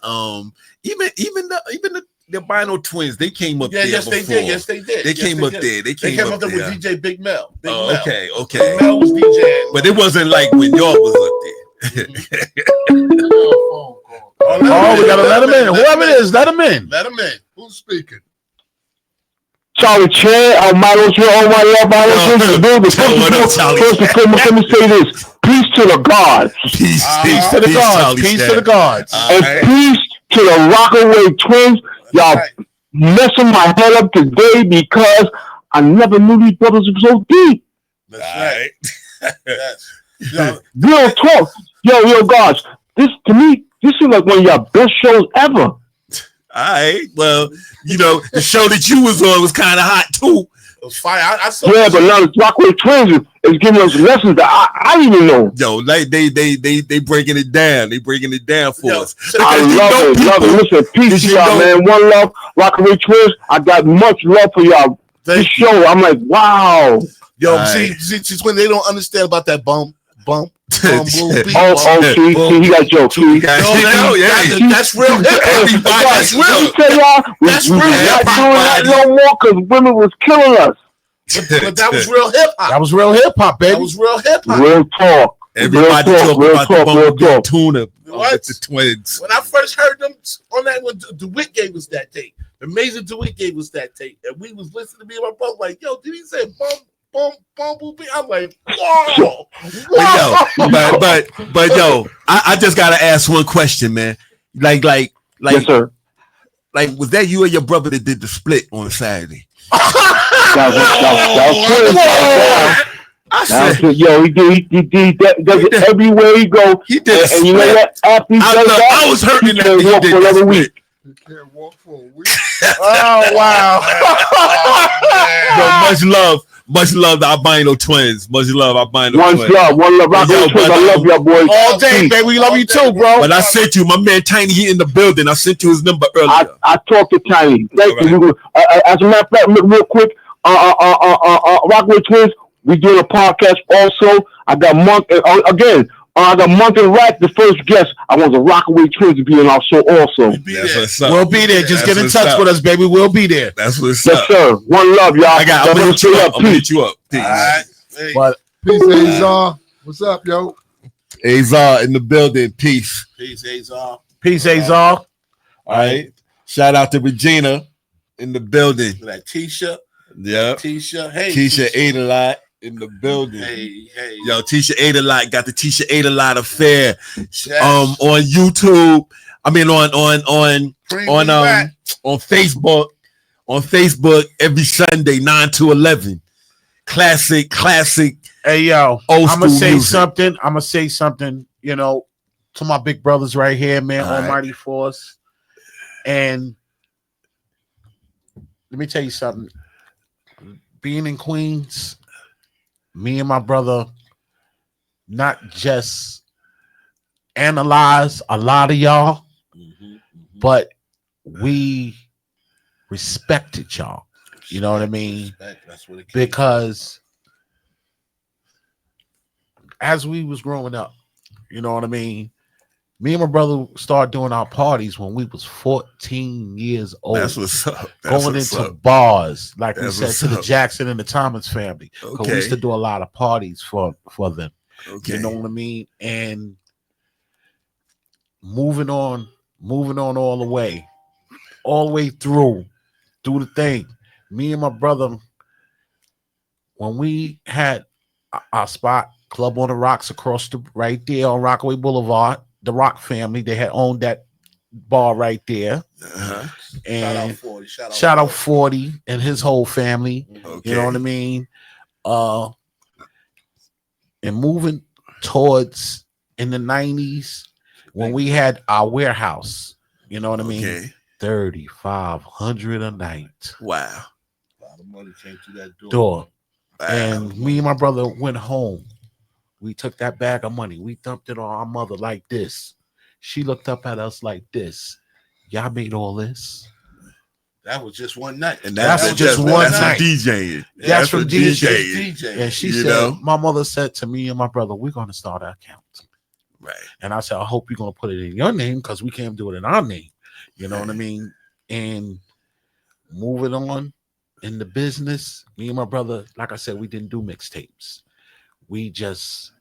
the Albino Twins, they came up there. Yes, they did. They came up there. They came up there with DJ Big Mel. Okay. Big Mel was DJing. But it wasn't like when y'all was up there. We gotta let him in. Whoever it is, let him in. Let him in. Who's speaking? Charlie Chan, Almighty Twin, First let me say this. Peace to the gods. Peace to the gods. Peace to the gods. And peace to the Rockaway Twins. Y'all messing my head up today because I never knew these brothers were so deep. That's right. Yes. Real talk. Yo, guys. This to me, this is like one of your best shows ever. All right. Well, you know, the show that you was on was kind of hot too. was fire. I saw. Yeah, but now the Rockaway Twinz is giving us lessons that I didn't even know. Yo, like they breaking it down. They breaking it down for us. I love it. Listen, peace to y'all, man. One love, Rockaway Twinz. I got much love for y'all. This show, I'm like, wow. Yo, see, when they don't understand about that bump. See, he got jokes. That's real hip hop. That's real. That's real. We're not doing that no more because women was killing us. But that was real hip hop. That was real hip hop, baby. That was real hip hop. Real talk. Everybody talking about the Bumblebee Tuna. What? The Twins. When I first heard them on that one, DeWitt gave us that tape. Amazing DeWitt gave us that tape, and we was listening to me and my brother like, yo, did he say Bumblebee? I'm like, whoa. But yo, I just gotta ask one question, man. Like, yes, sir. Like, was that you and your brother that did the split on Saturday? That was yo, he does it everywhere he go. He did, and you know what? After he does that, I was hurting that he walk for another week. You can't walk for a week. Oh wow! Yo, much love the Albino Twins. Much love Albino Twins. One love, Rockaway Twinz. I love y'all boys all day, baby. We love you too, bro. But I sent you my man Tiny. He in the building. I sent you his number earlier. I talked to Tiny. Thank you. As a matter of fact, real quick, Rockaway Twinz. We doing a podcast also. I got Monk again. I got Monk and Rack, the first guest. I want the Rockaway Twinz to be in our show also. We'll be there. Just get in touch with us, baby. We'll be there. That's what's yes, up. Sir. One love, y'all. I'm gonna hit you up. I'm gonna hit you up. Peace. All right. Hey. But Peace, Azar. What's up, yo? Azar in the building. Peace. Peace, Azar. Peace, Azar. All right. Shout out to Regina in the building. That Tisha. Yeah. Tisha. Hey. Tisha ate a lot in the building. Hey. Yo, Tisha ate a lot. Got the Tisha ate a lot affair. Yes. On YouTube. I mean on Facebook. On Facebook every Sunday 9 to 11. Classic. Hey, yo, old I'm gonna school say music. something. I'm gonna say something. You know, to my big brothers right here, man. All right. Almighty Force. And let me tell you something. Being in Queens, me and my brother not just analyze a lot of y'all, but we respected y'all. You know what I mean? That's what it Because as we was growing up, you know what I mean? Me and my brother started doing our parties when we was 14 years old. That's what's up. Going into bars, like That's we what's said, to the up. Jackson and the Thomas family. Okay. We used to do a lot of parties for them. Okay. You know what I mean? And moving on all the way through the thing. Me and my brother, when we had our spot, Club on the Rocks across the right there on Rockaway Boulevard, the Rock family, they had owned that bar right there. Uh-huh. And Shout out 40. shout out 40 and his whole family. Okay. You know what I mean? And moving towards in the 90s when we had our warehouse, you know what I mean? Okay. 3,500 a night. Wow. A lot of money came through that Door. Wow. And me and my brother went home. We took that bag of money. We dumped it on our mother like this. She looked up at us like this. Y'all made all this? That was just one night. And That's just one night. From DJing. That's from DJing. DJ. And she You said, know? my mother said to me and my brother, we're going to start our account. Right. And I said, I hope you're going to put it in your name because we can't do it in our name. You know what I mean? And moving on in the business, me and my brother, like I said, we didn't do mixtapes. We just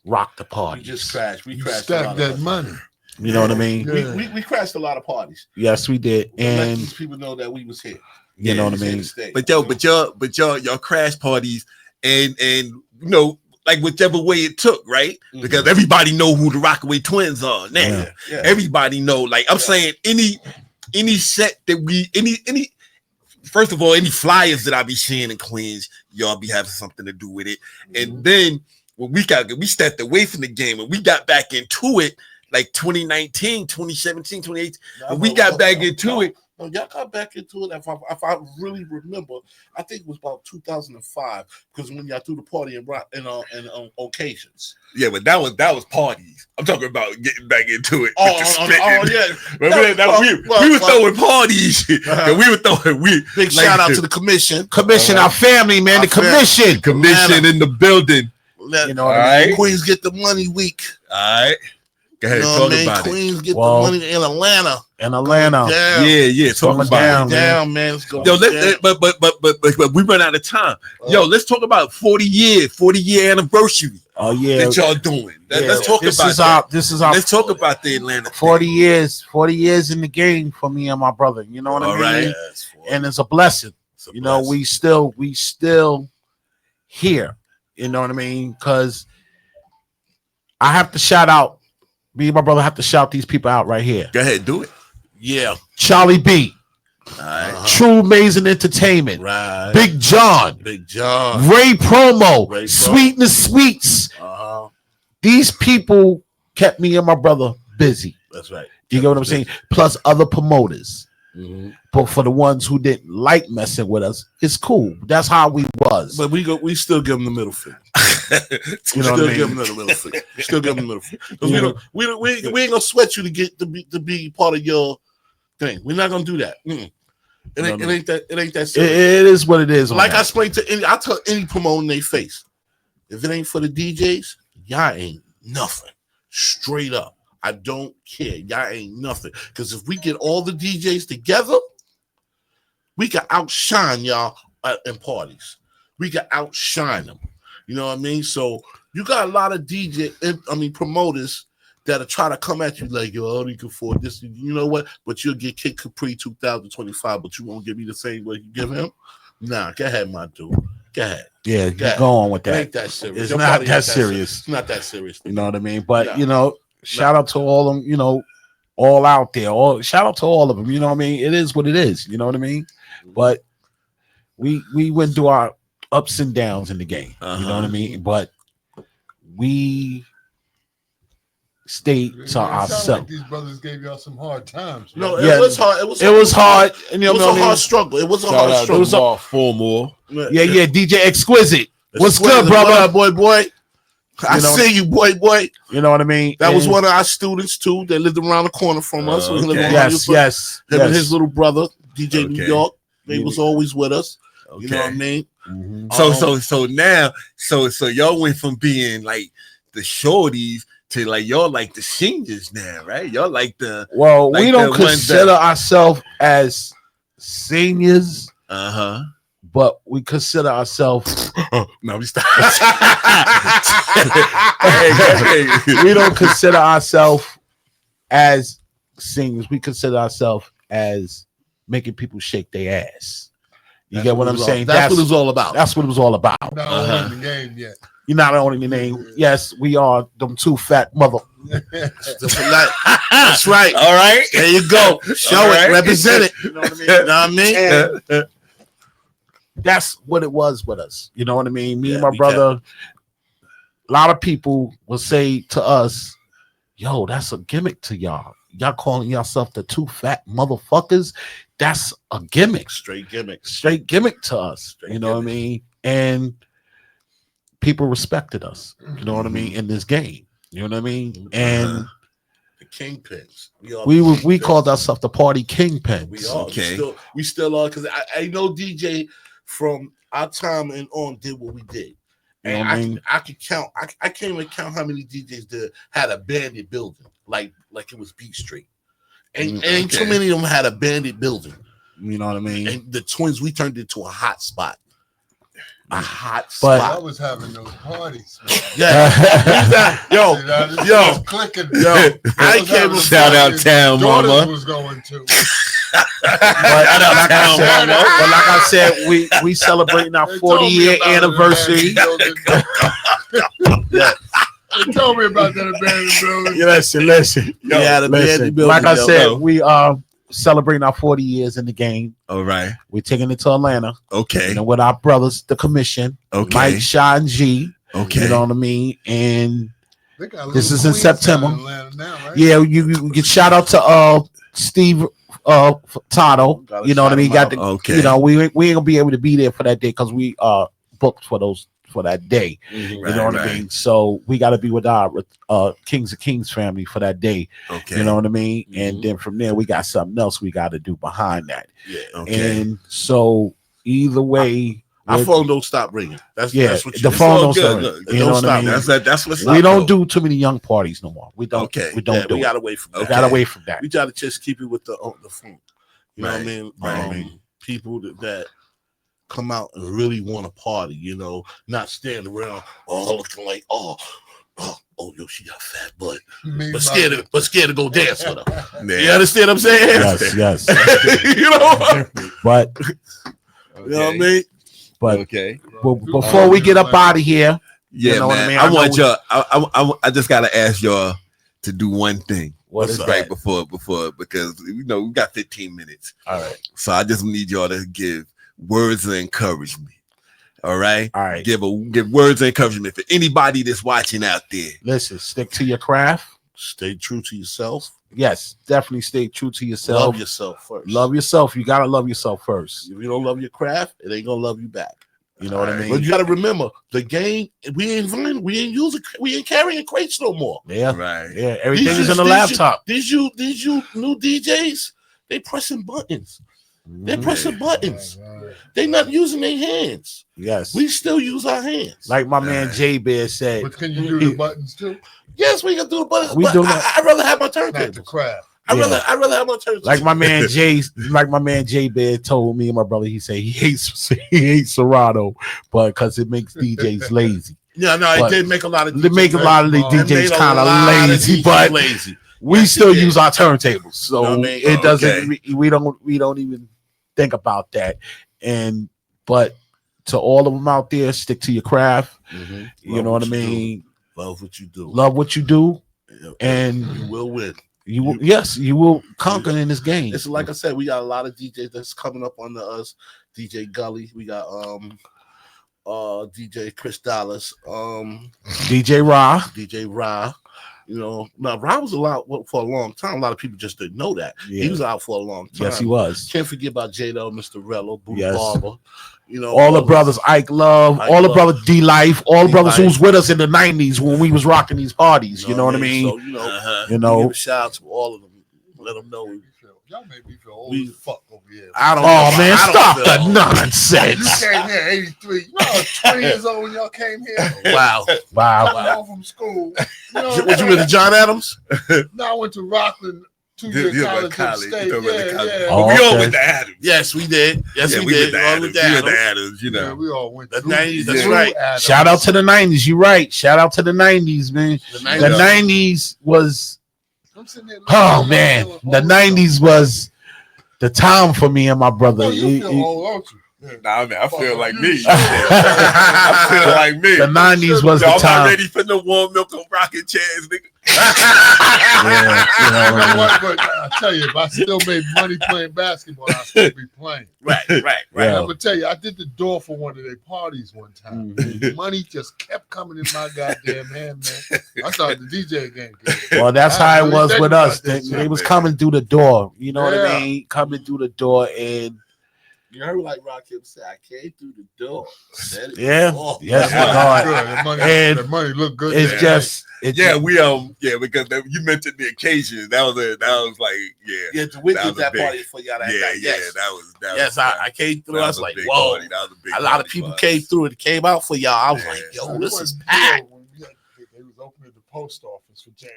rocked the We party. just crashed. We You crashed a stacked lot that of money. You know what I mean? Yeah. We crashed a lot of parties. Yes, we did. Let And these people know that we was here. you know what I We was here mean? to stay. But y'all crash parties and you know, like whichever way it took, right? Because everybody know who the Rockaway Twins are now. Yeah. Yeah. Everybody know. Like I'm saying, any set that we any first of all, any flyers that I be seeing in Queens, y'all be having something to do with it. And then when we stepped away from the game and we got back into it, like 2019, 2017, 2018. When we got back into it, No, y'all got back into it. If I really remember, I think it was about 2005 because when y'all threw the party in occasions. Yeah, but that was parties. I'm talking about getting back into it. Yeah. Remember we were throwing parties. And we were throwing big shout out to the commission. Our family, man. The commission. Commission in the building. You know what I mean? Queens get the money week. All right. Go ahead, talk about Queens get the money in Atlanta. Yeah. Talk about it. Man. Let's go. Yo, but we run out of time. Yo, let's talk about 40-year anniversary. Oh yeah, that y'all doing. Let's talk about that. Let's talk about the Atlanta 40 years in the game for me and my brother. You know what I mean? Right. And it's a blessing. You know, we still here. You know what I mean? Because I have to shout out. Me and my brother have to shout these people out right here. Go ahead, do it. Yeah. Charlie B. Right. True Amazing Entertainment. Right. Big John. Ray Promo. Sweetness Sweets. These people kept me and my brother busy. That's right. You get what I'm saying? Plus other promoters. But for the ones who didn't like messing with us, it's cool. That's how we was. But we still give them the middle finger. You know what I mean? Give them the middle finger. Still give them the middle finger. We ain't gonna sweat you to get to be part of your thing. We're not gonna do that. It ain't that serious. It is what it is. Like I explained I tell any promoter in their face, if it ain't for the DJs, y'all ain't nothing. Straight up. I don't care. Y'all ain't nothing. Because if we get all the DJs together, we can outshine y'all in parties. We can outshine them. You know what I mean? So you got a lot of promoters that'll try to come at you like, yo, I only can afford this. You know what? But you'll get Kid Capri 2025, but you won't give me the same way you give him? Nah, go ahead, my dude. Go ahead. Yeah, go on with that. It ain't that serious. It's not that serious. It's not that serious. You know what I mean? But, you know, shout out to all of them, you know, all out there. Shout out to all of them. You know what I mean? It is what it is. You know what I mean? But we went through our ups and downs in the game. You know what I mean? But we stayed to ourselves. Like these brothers gave y'all some hard times. No, it was hard. It was hard. And it was a hard struggle. It was a hard struggle. It was 4 more. Yeah. DJ Exquisite. What's good, brother? Boy. I see you, boy. You know what I mean? That was one of our students too. That lived around the corner from us. Yes. Him and his little brother, DJ New York. They was always with us. You know what I mean? So now y'all went from being like the shorties to like y'all like the seniors now, right? Y'all like the we don't consider ourselves as seniors. But we consider ourselves. No, we stop. We don't consider ourselves as singers. We consider ourselves as making people shake their ass. You get what I'm saying? That's what it was all about. That's what it was all about. Not owning the game yet. You're not owning the name. Yes, we are them two fat mother. That's right. All right. There you go. Show it. Represent it. You know what I mean? You know what I mean? That's what it was with us. You know what I mean? Me and my brother, a lot of people will say to us, yo, that's a gimmick to y'all. Y'all calling yourself the two fat motherfuckers. That's a gimmick. Straight gimmick to us. You know what I mean? And people respected us. You know what I mean? In this game. You know what I mean? And the kingpins. We called ourselves the party kingpins. We are. Okay. We still are, because I know DJ from our time and on did what we did. And I could count. I can't even count how many DJs had a bandit building, like it was Beat Street. And too many of them had a bandit building. You know what I mean? And the Twins, we turned into a hot spot. A hot spot. I was having those parties, man. Yeah. yo, clicking. I came to shout out town, mama. Was going to. But like I said, we celebrating our 40-year anniversary. They told me about that abandoned building. Listen. Building. Like I said, we are celebrating our 40 years in the game. All right. We're taking it to Atlanta. Okay. You know, with our brothers, the commission. Okay. Mike, Shaw, and G. Okay. You know what I mean? And this is in September. Now, right? Yeah, you get shout out to Steve Tato. You know what I mean? Got the, okay. You know, we ain't gonna be able to be there for that day because we booked for that day. You know what I mean? So we got to be with our Kings of Kings family for that day. Okay. You know what I mean? And then from there, we got something else we got to do behind that. Yeah. Okay. And so either way, our phone don't stop ringing. That's what the phone don't stop. You know what I mean? That's what's we don't do too many young parties no more. We don't. Okay. We don't do. We got away from that. We got away from that. We try to just keep it with the phone. You know what I mean? Right. People that come out and really want to party, you know, not stand around looking like, yo, she got fat butt. But scared to go dance with her. You understand what I'm saying? Yes. You know? But you know what I mean? But okay. Before we get up out of here, yeah, you know man. what I mean? I want y'all. I just gotta ask y'all to do one thing. What is right that? before because we got 15 minutes. All right. So I just need y'all to give words of encouragement. All right. Give words of encouragement for anybody that's watching out there. Listen, stick to your craft. Stay true to yourself. Yes, definitely stay true to yourself. Love yourself first. Love yourself. You gotta love yourself first. If you don't love your craft, it ain't gonna love you back. You know what I mean? But you gotta remember the game. We ain't carrying crates no more. Yeah, right. Yeah, everything is in the laptop. These new DJs, they pressing buttons. They're pressing buttons. They're not using their hands. Yes, we still use our hands. Like my man J Bear said. But can you do the buttons too? Yes, we can do the buttons. We do that. I'd rather have my turntable. Not the craft. I'd rather have my turntable. Like my man J Bear told me and my brother, he said he hates Serato, but because it makes DJs lazy. Yeah, no, it did make a lot of DJs. It make a lot of the DJs kind of lazy, but we still use our turntables, so it doesn't. We don't even think about that. But to all of them out there, stick to your craft. You know what I mean? Love what you do. Love what you do, and you will win. You will conquer in this game. It's like I said, we got a lot of DJs that's coming up under us. DJ Gully, we got DJ Chris Dallas, DJ Ra. You know, now Ra was for a long time. A lot of people just didn't know that. He was out for a long time. Yes, he was. Can't forget about J-Lo, Mr. Rello, Boo Barber. You know, all the brothers, Ike Love, all the brothers, D Life, all the brothers who was with us in the 90s when we was rocking these parties. You know what I mean? So, you know, give a shout out to all of them. Let them know. Y'all made me feel old as fuck over here. Man, stop the nonsense. You came here 83. You know, I was 20 years old when y'all came here. Wow. Coming home from school. You know, was you with the John Adams? No, I went to Rockland. 2-year college. We all went to Adams. Yes, we did. Yes, we did. We went to Adams. You know, yeah, we all went to the 90s. That's right. Adams. Shout out to the 90s. You're right. Shout out to the 90s, man. The 90s was. Oh man, the 90s was the time for me and my brother. You feel old, don't you? Nah, man, I feel like me. I feel like me. The 90s was the time. I'm not ready for no warm milk on rocking chairs, nigga. But I tell you, if I still made money playing basketball, I'd still be playing. Right. Yeah. I'm gonna tell you, I did the door for one of their parties one time. Money just kept coming in my goddamn hand, man. I thought the DJ game. Well, that's how it was with us. They was coming through the door. You know what I mean? Coming through the door and. You heard like Rakim say, I came through the door. Yes, the money look good. It's just, because you mentioned the occasion. That was like, yeah, to witness that party for y'all. I came through. I was like, whoa, a lot of people came through. It came out for y'all. I was like, yo, this is packed. They was opening the post office for jam.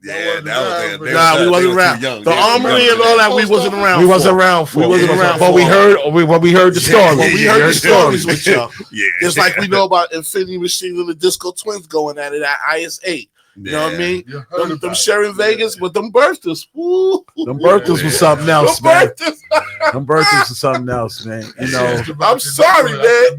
We wasn't around. The Armory and all that, we wasn't around. We wasn't around, but we heard the story. We heard the stories with y'all. Just like we know about Infinity Machine and the Disco Twins going at it at IS8. You know what I mean? Them sharing Vegas with them birthdays. Them birthdays was something else, man. Them birthdays was something else, man. You know, I'm sorry, man.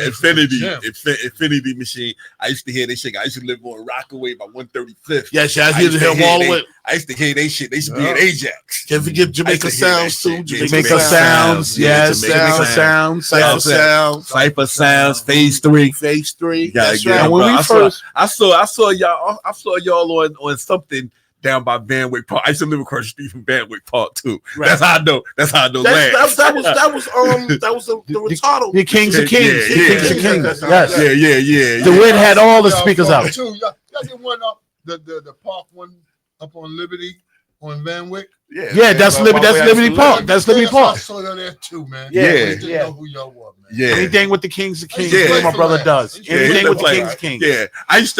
Infinity Machine. I used to hear they shit. I used to live on Rockaway by 135th. Yes, I used to hear them all the way. I used to hear they shit. They used to be in Ajax. Can't forget Jamaica Sounds too. Jamaica Sounds, yes. Jamaica Sounds, Cypher Sounds, Phase 3. Phase 3. That's right. When we first, I saw y'all on something down by Van Wyck Park. I used to live across the street from Van Wyck Park too. Right. That's how I know. Lance. That was the retardo. The Kings of Kings. Yeah, Kings of Kings. Yes. Yeah. The Wind had all the speakers out. Y'all get one up the park one up on Liberty on Van Wyck. Yeah, that's Liberty Park. That's Liberty Park. I saw that there too, man. Yeah. I didn't know who y'all were, man. Yeah. Anything with the Kings of Kings, Yeah. my brother does. Yeah, Anything with the play. Kings of Kings. Yeah, I used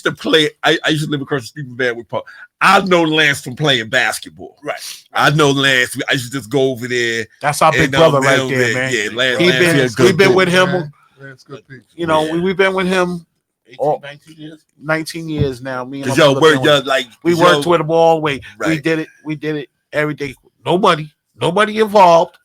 to play. I used to live across the street from Van Wyck Park. I know Lance from playing basketball. Right. I know Lance. I used to just go over there. That's our big brother right there, man. Yeah, Lance. We've been with him. Lance, good people. You know, we've been with him 18, 19 years. 19 years now. Me and my Yo, brother we're like we worked with him all the way. Right. We did it every day. Nobody involved.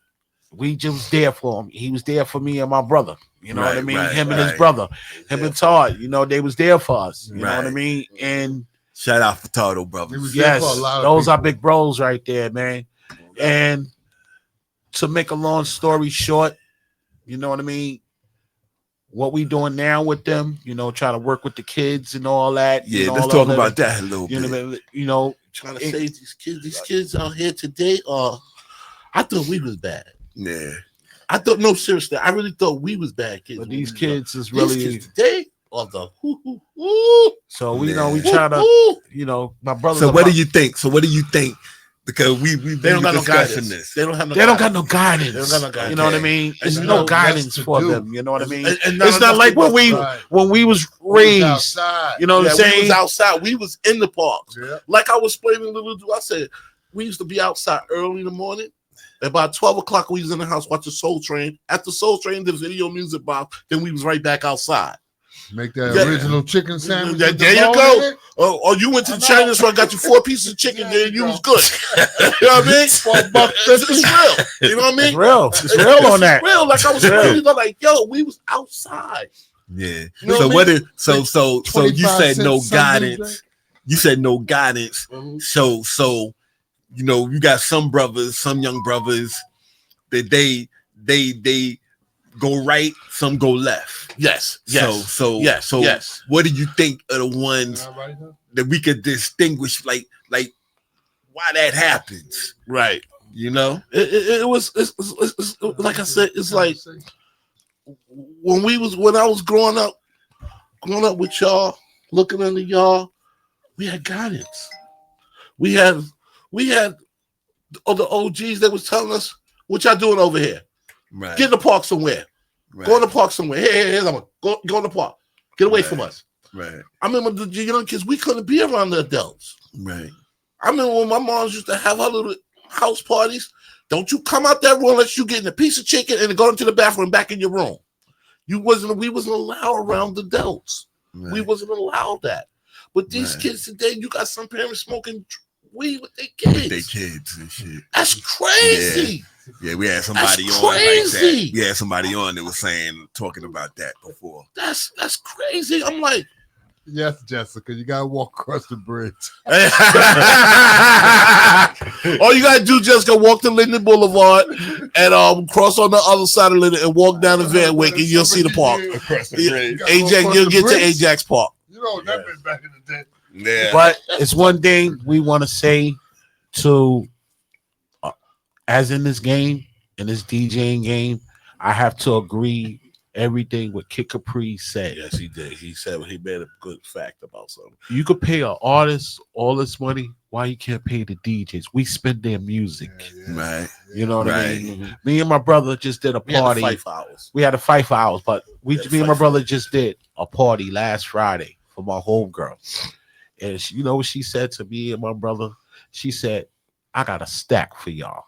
We just there for him. He was there for me and my brother. You know what I mean? Him and his brother, him and Todd. You know, they was there for us. You know what I mean? And shout out for Tardo brothers. yes, those are big bros right there, man. And to make a long story short, you know what I mean? What we doing now with them, you know, trying to work with the kids and all that. Yeah, you know, let's talk about that a little bit. You know, Trying to say these kids out here today I thought we was bad. Yeah. I thought, no, seriously, I really thought we was bad kids. but these kids is These really kids today are the so we know we try to, you know, my brother. So what do you think? Because we They don't got no discussing guidance. this. They don't have no. They don't got no guidance. They don't got no guidance. You know what I mean? There's And no no, guidance that's for to do. them. You know what I mean? And It's not like when we was raised. Outside. You know what I'm We saying? was outside. We was in the parks. Yeah. Like I was explaining little dude. I said we used to be outside early in the morning. About 12 o'clock, we was in the house watching Soul Train. After Soul Train, the video music box, then we was right back outside. Make that Yeah. original chicken sandwich. Yeah, with the there you bone go. in it. Or you went to the Chinese restaurant, got you 4 pieces of chicken, there, and you was good. You know what I mean? It's real. You know what I mean? It's real. It's real on that. Real. Like I was saying, like, yo, we was outside. Yeah. You know So what I what mean? is so you 25 said no cents Sunday guidance. You said no guidance. So you know, you got some brothers, some young brothers that they go right, some go left. Yes. So what do you think are the ones that we could distinguish like why that happens? Right. You know? It was it's like I said, it's like when I was growing up with y'all, looking under y'all, we had guidance. We had the OGs that was telling us what y'all doing over here. Right. Get in the park somewhere. Right. Go in the park somewhere. Here, go in the park. Get away from us. Right. I remember the young kids, we couldn't be around the adults. Right. I remember when my mom used to have her little house parties. Don't you come out that room unless you getting a piece of chicken and go into the bathroom back in your room. We wasn't allowed around the adults. Right. We wasn't allowed that. But these Right. kids today, you got some parents smoking weed with their kids. They kids and shit. That's crazy. Yeah, we had somebody That's on like crazy. that. We had somebody on that was talking about that before. That's crazy. I'm like, Yes, Jessica, you gotta walk across the bridge. all you gotta do, just go walk to Linden Boulevard and cross on the other side of Linden and walk down the Van Wyck and you'll see the park. Across the bridge. Ajax, you'll get to Ajax Park. You know that been back in the day. Yeah. But it's one thing we want to say to, as in this game, in this DJing game, I have to agree everything what Kid Capri said. Yes, he did. He said he made a good fact about something. You could pay an artist all this money. Why you can't pay the DJs? We spend their music. Right. You know what I Right. mean? Me and my brother just did a We had to party. fight for hours. We had to fight for hours, but me and my fight brother just did a party last Friday for my homegirl. And she, you know what she said to me and my brother? She said, I got a stack for y'all.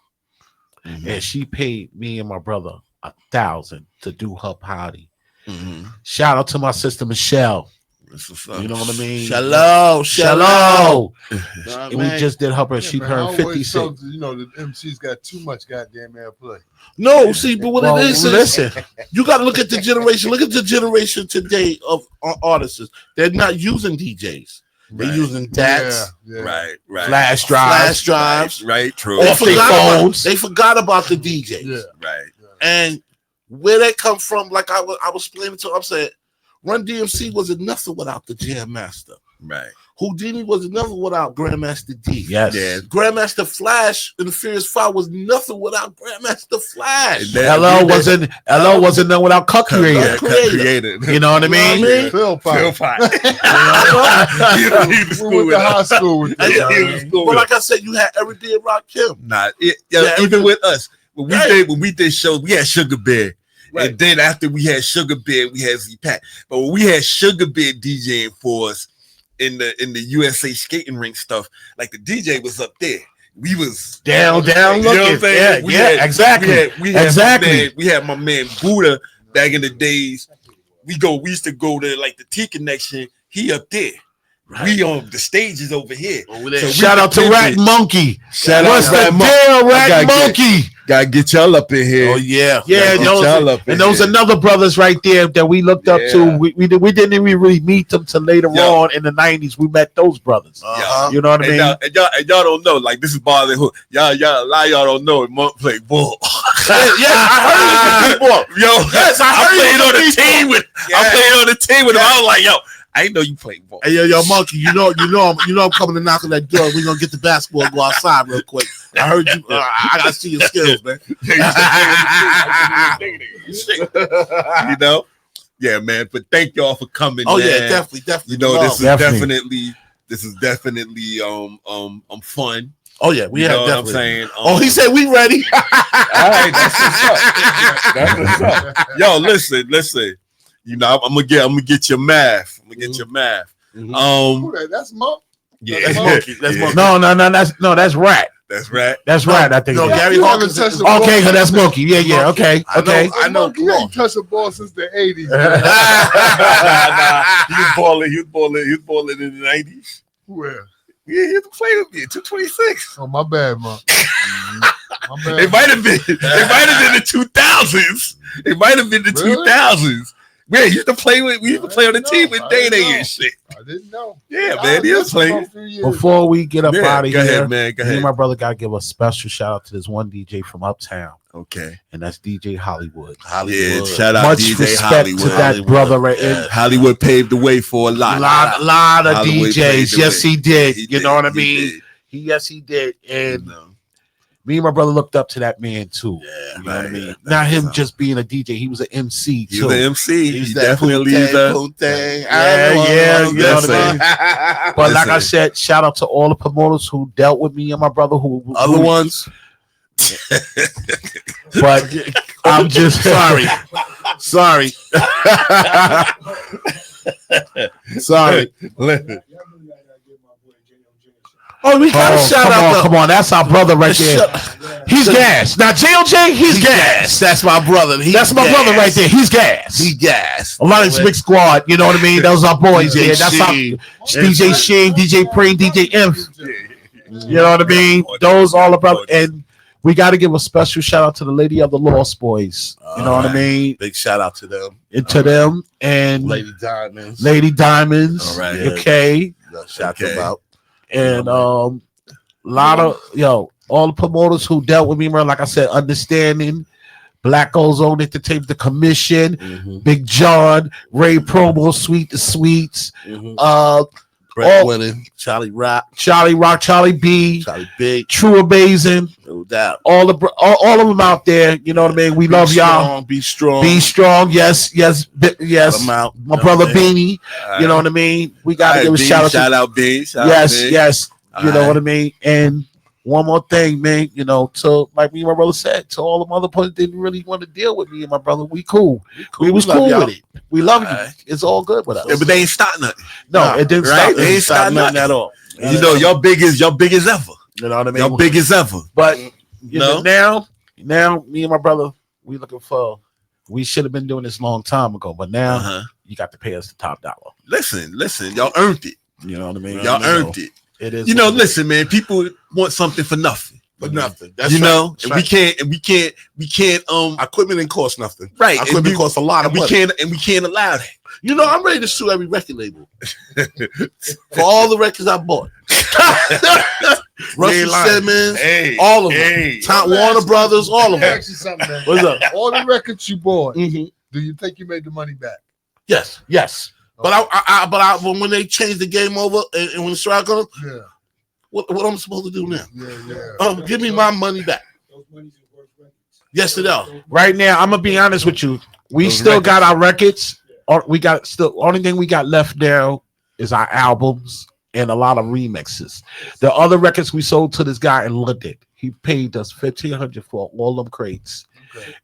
Mhm. And she paid me and my brother $1,000 to do her party. Mhm. Shout out to my sister Michelle. That's what's up. You know what I mean? Shalom. Shalom. Nah, And man. we just did her, but she Yeah, man, I turned always 56. felt, you know, the MC's got too much goddamn airplay. No, see, but what Well, it is, listen, you got to look at the generation. Look at the generation today of artists. They're not using DJs. They're Right. using DATs, Yeah. Right. flash drives. flash drives. Right. True. They Off their forgot about- phones. They forgot about the DJs. Yeah. Right. And where they come from, like I was explaining to them, I'm saying, Run DMC wasn't nothing without the Jam Master. Right. Houdini was nothing without Grandmaster D. Yes. Yeah. Grandmaster Flash in the Furious 5 was nothing without Grandmaster Flash. LL wasn't nothing without Cut Creator. Creator. You know what I mean? Phil Phil Pipe. Pipe. We went to high school with that. But like I said, you had Everyday Rakim. Nah, Yeah, even with us, when we did shows, we had Sugar Bear. Right. And then after we had Sugar Bear, we had Z-Pat. But when we had Sugar Bear DJing for us in the USA skating rink stuff, like the DJ was up there. We was Down you know what I'm looking. saying? Exactly. We had my man Buddha back in the days. We used to go to like the T Connection. He up there. Right. We on the stages over here. So shout out to Rat Monkey. What's the deal, Rat Monkey? Gotta get y'all up in here. Oh yeah, those another brothers right there that we looked up to. We didn't even really meet them till later on in the 90s. We met those brothers. You know what I mean? And y'all don't know. Like this is Barley Hood. Y'all a lot of y'all don't know. Monk played ball. I heard ball. Yo, yes, I played on the team with. I played on the team with him. I was like, yo. I didn't know you played ball. Hey, yo, Monkey, you know, I'm coming to knock on that door. We're gonna get the basketball and go outside real quick. I heard you. I gotta see your skills, man. You know, yeah, man. But thank y'all for coming. Oh man. yeah, definitely. You know, this is definitely fun. Oh yeah, we have. Know what I'm saying. He said we ready. All right, that's what's up. Yo, listen. You know, I'm gonna get your math. Mm-hmm. That's Monk. Yeah, that's Monkey. That's Monkey. That's Rat. That's Rat. That's Rat. I think. No, Gary Hawkins. Okay, that's Monkey. Yeah. Okay. I know. Monkey ain't touched a ball since the 80s. He was balling in the 90s. Where? Yeah, he had to play with me. 226. Oh, my bad, Monk. My bad. It might have been the 2000s. It might have been the 2000s. Man, you used to play on the team with Day and shit. I didn't know. Yeah, man, he was playing. Before we get up out of here, ahead, man. Go ahead. Me and my brother gotta give a special shout out to this one DJ from Uptown. Okay. And that's DJ Hollywood. Yeah, shout out Much DJ respect Hollywood. to that brother right in. Hollywood paved the way for a lot of Hollywood DJs. Yes, he did. He you know what I mean? Did. Yes, he did. And me and my brother looked up to that man too. Yeah, you know what I mean? Not him just being a DJ. He was an MC too. He was an MC. He's definitely thing. Yeah. You know what I mean? But like I said, shout out to all the promoters who dealt with me and my brother who other ones. But I'm just sorry. Sorry. Oh, we got to shout out. Come on, that's our brother right there. He's gas. Now, JLJ, he's gas. That's my brother. That's my brother right there. He's gas. He gas. Alliance Big Squad. You know what I mean? Those are boys there. That's our DJ Sheen, DJ Preen, DJ MF. You know what I mean? Those all the brothers. And we got to give a special shout out to the Lady of the Lost Boys. You know what I mean? Big shout out to them. And to them and Lady Diamonds. All right. Okay. Shout them out. And a lot of all the promoters who dealt with me, man, like I said, understanding Black Ozone Entertainment, the Commission, Big John, Ray Promo, Sweet the Sweets, Brett Winning, Charlie Rock, Charlie B, Charlie Big, True Amazing, no doubt. All of them out there. You know what I mean? We love y'all. Be strong. Yes. My brother Beanie. You know what I mean? We gotta give a shout out. Yes. You know what I mean? And one more thing, man. You know, to like me and my brother said, to all the other people that didn't really want to deal with me and my brother, we cool. We was cool with it. We love you. It's all good with us. Yeah, but they ain't starting nothing. No, it didn't stop. They ain't starting nothing at all. You know, y'all big as ever. You know what I mean? Y'all big as ever. But you know, now, me and my brother, we looking for. We should have been doing this a long time ago, but now you got to pay us the top dollar. Listen, y'all earned it. You know what I mean? Y'all earned it. It is. You know, listen, man. People want something for nothing. For nothing. That's you right. know, That's and right. we can't. Equipment didn't cost nothing. Right. Equipment costs a lot of money. We can't allow that. You know, I'm ready to sue every record label for all the records I bought. Russell Simmons, all of them. Warner Brothers, all of them. Ask you something, man. What's up? All the records you bought, do you think you made the money back? Yes. But when they changed the game over and when the strike comes, Yeah. what I'm supposed to do now? Yeah. Give me my money back. Those monies are worth records. Yes, it is. Right now, I'm gonna be honest with you. We still got our records. We got still only thing we got left now is our albums and a lot of remixes. The other records we sold to this guy in London. He paid us $1,500 for all them crates.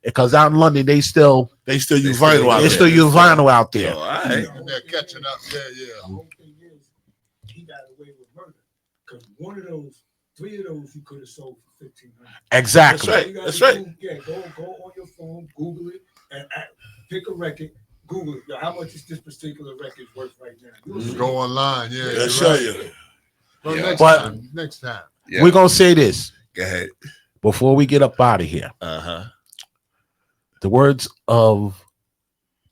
Because out in London, they still use vinyl out there. They still use vinyl out there. All right. And they're catching up. Yeah. The whole thing is, he got away with murder. Because one of those, 3 of those, you could have sold for $1,500. Exactly. That's right. That's right. Yeah, go on your phone, Google it, and pick a record. Google it. How much is this particular record worth right now? Go online. Yeah. They'll show you. Well, next time. Yeah. We're gonna say this Go ahead. before we get up out of here. The words of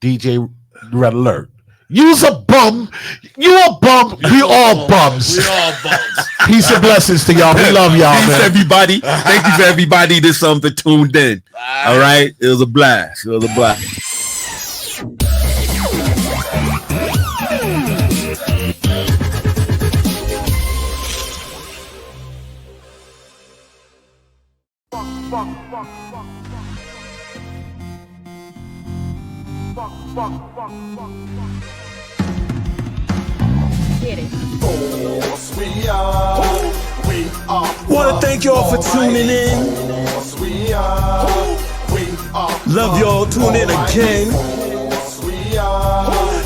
DJ Red Alert. You's a bum. You a bum. We all bums. We all bums. Peace and blessings to y'all. We love y'all, Peace, man. everybody. Thank you for everybody that's tuned in. All right. It was a blast. It was a blast. Get it. Wanna thank y'all for tuning in. Love y'all, tune in again.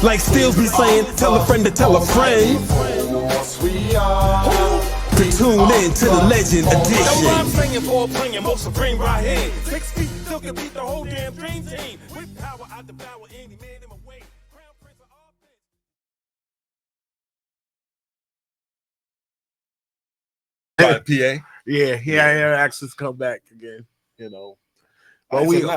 Like Steels be saying, tell a friend to tell a friend. To tune in to the Legend Edition. I'm singing for playing most supreme right here. 6 feet still can beat the whole damn dream team. With power, I devour any man in my way. Crown Prince of all things. PA. Yeah, access come back again, But we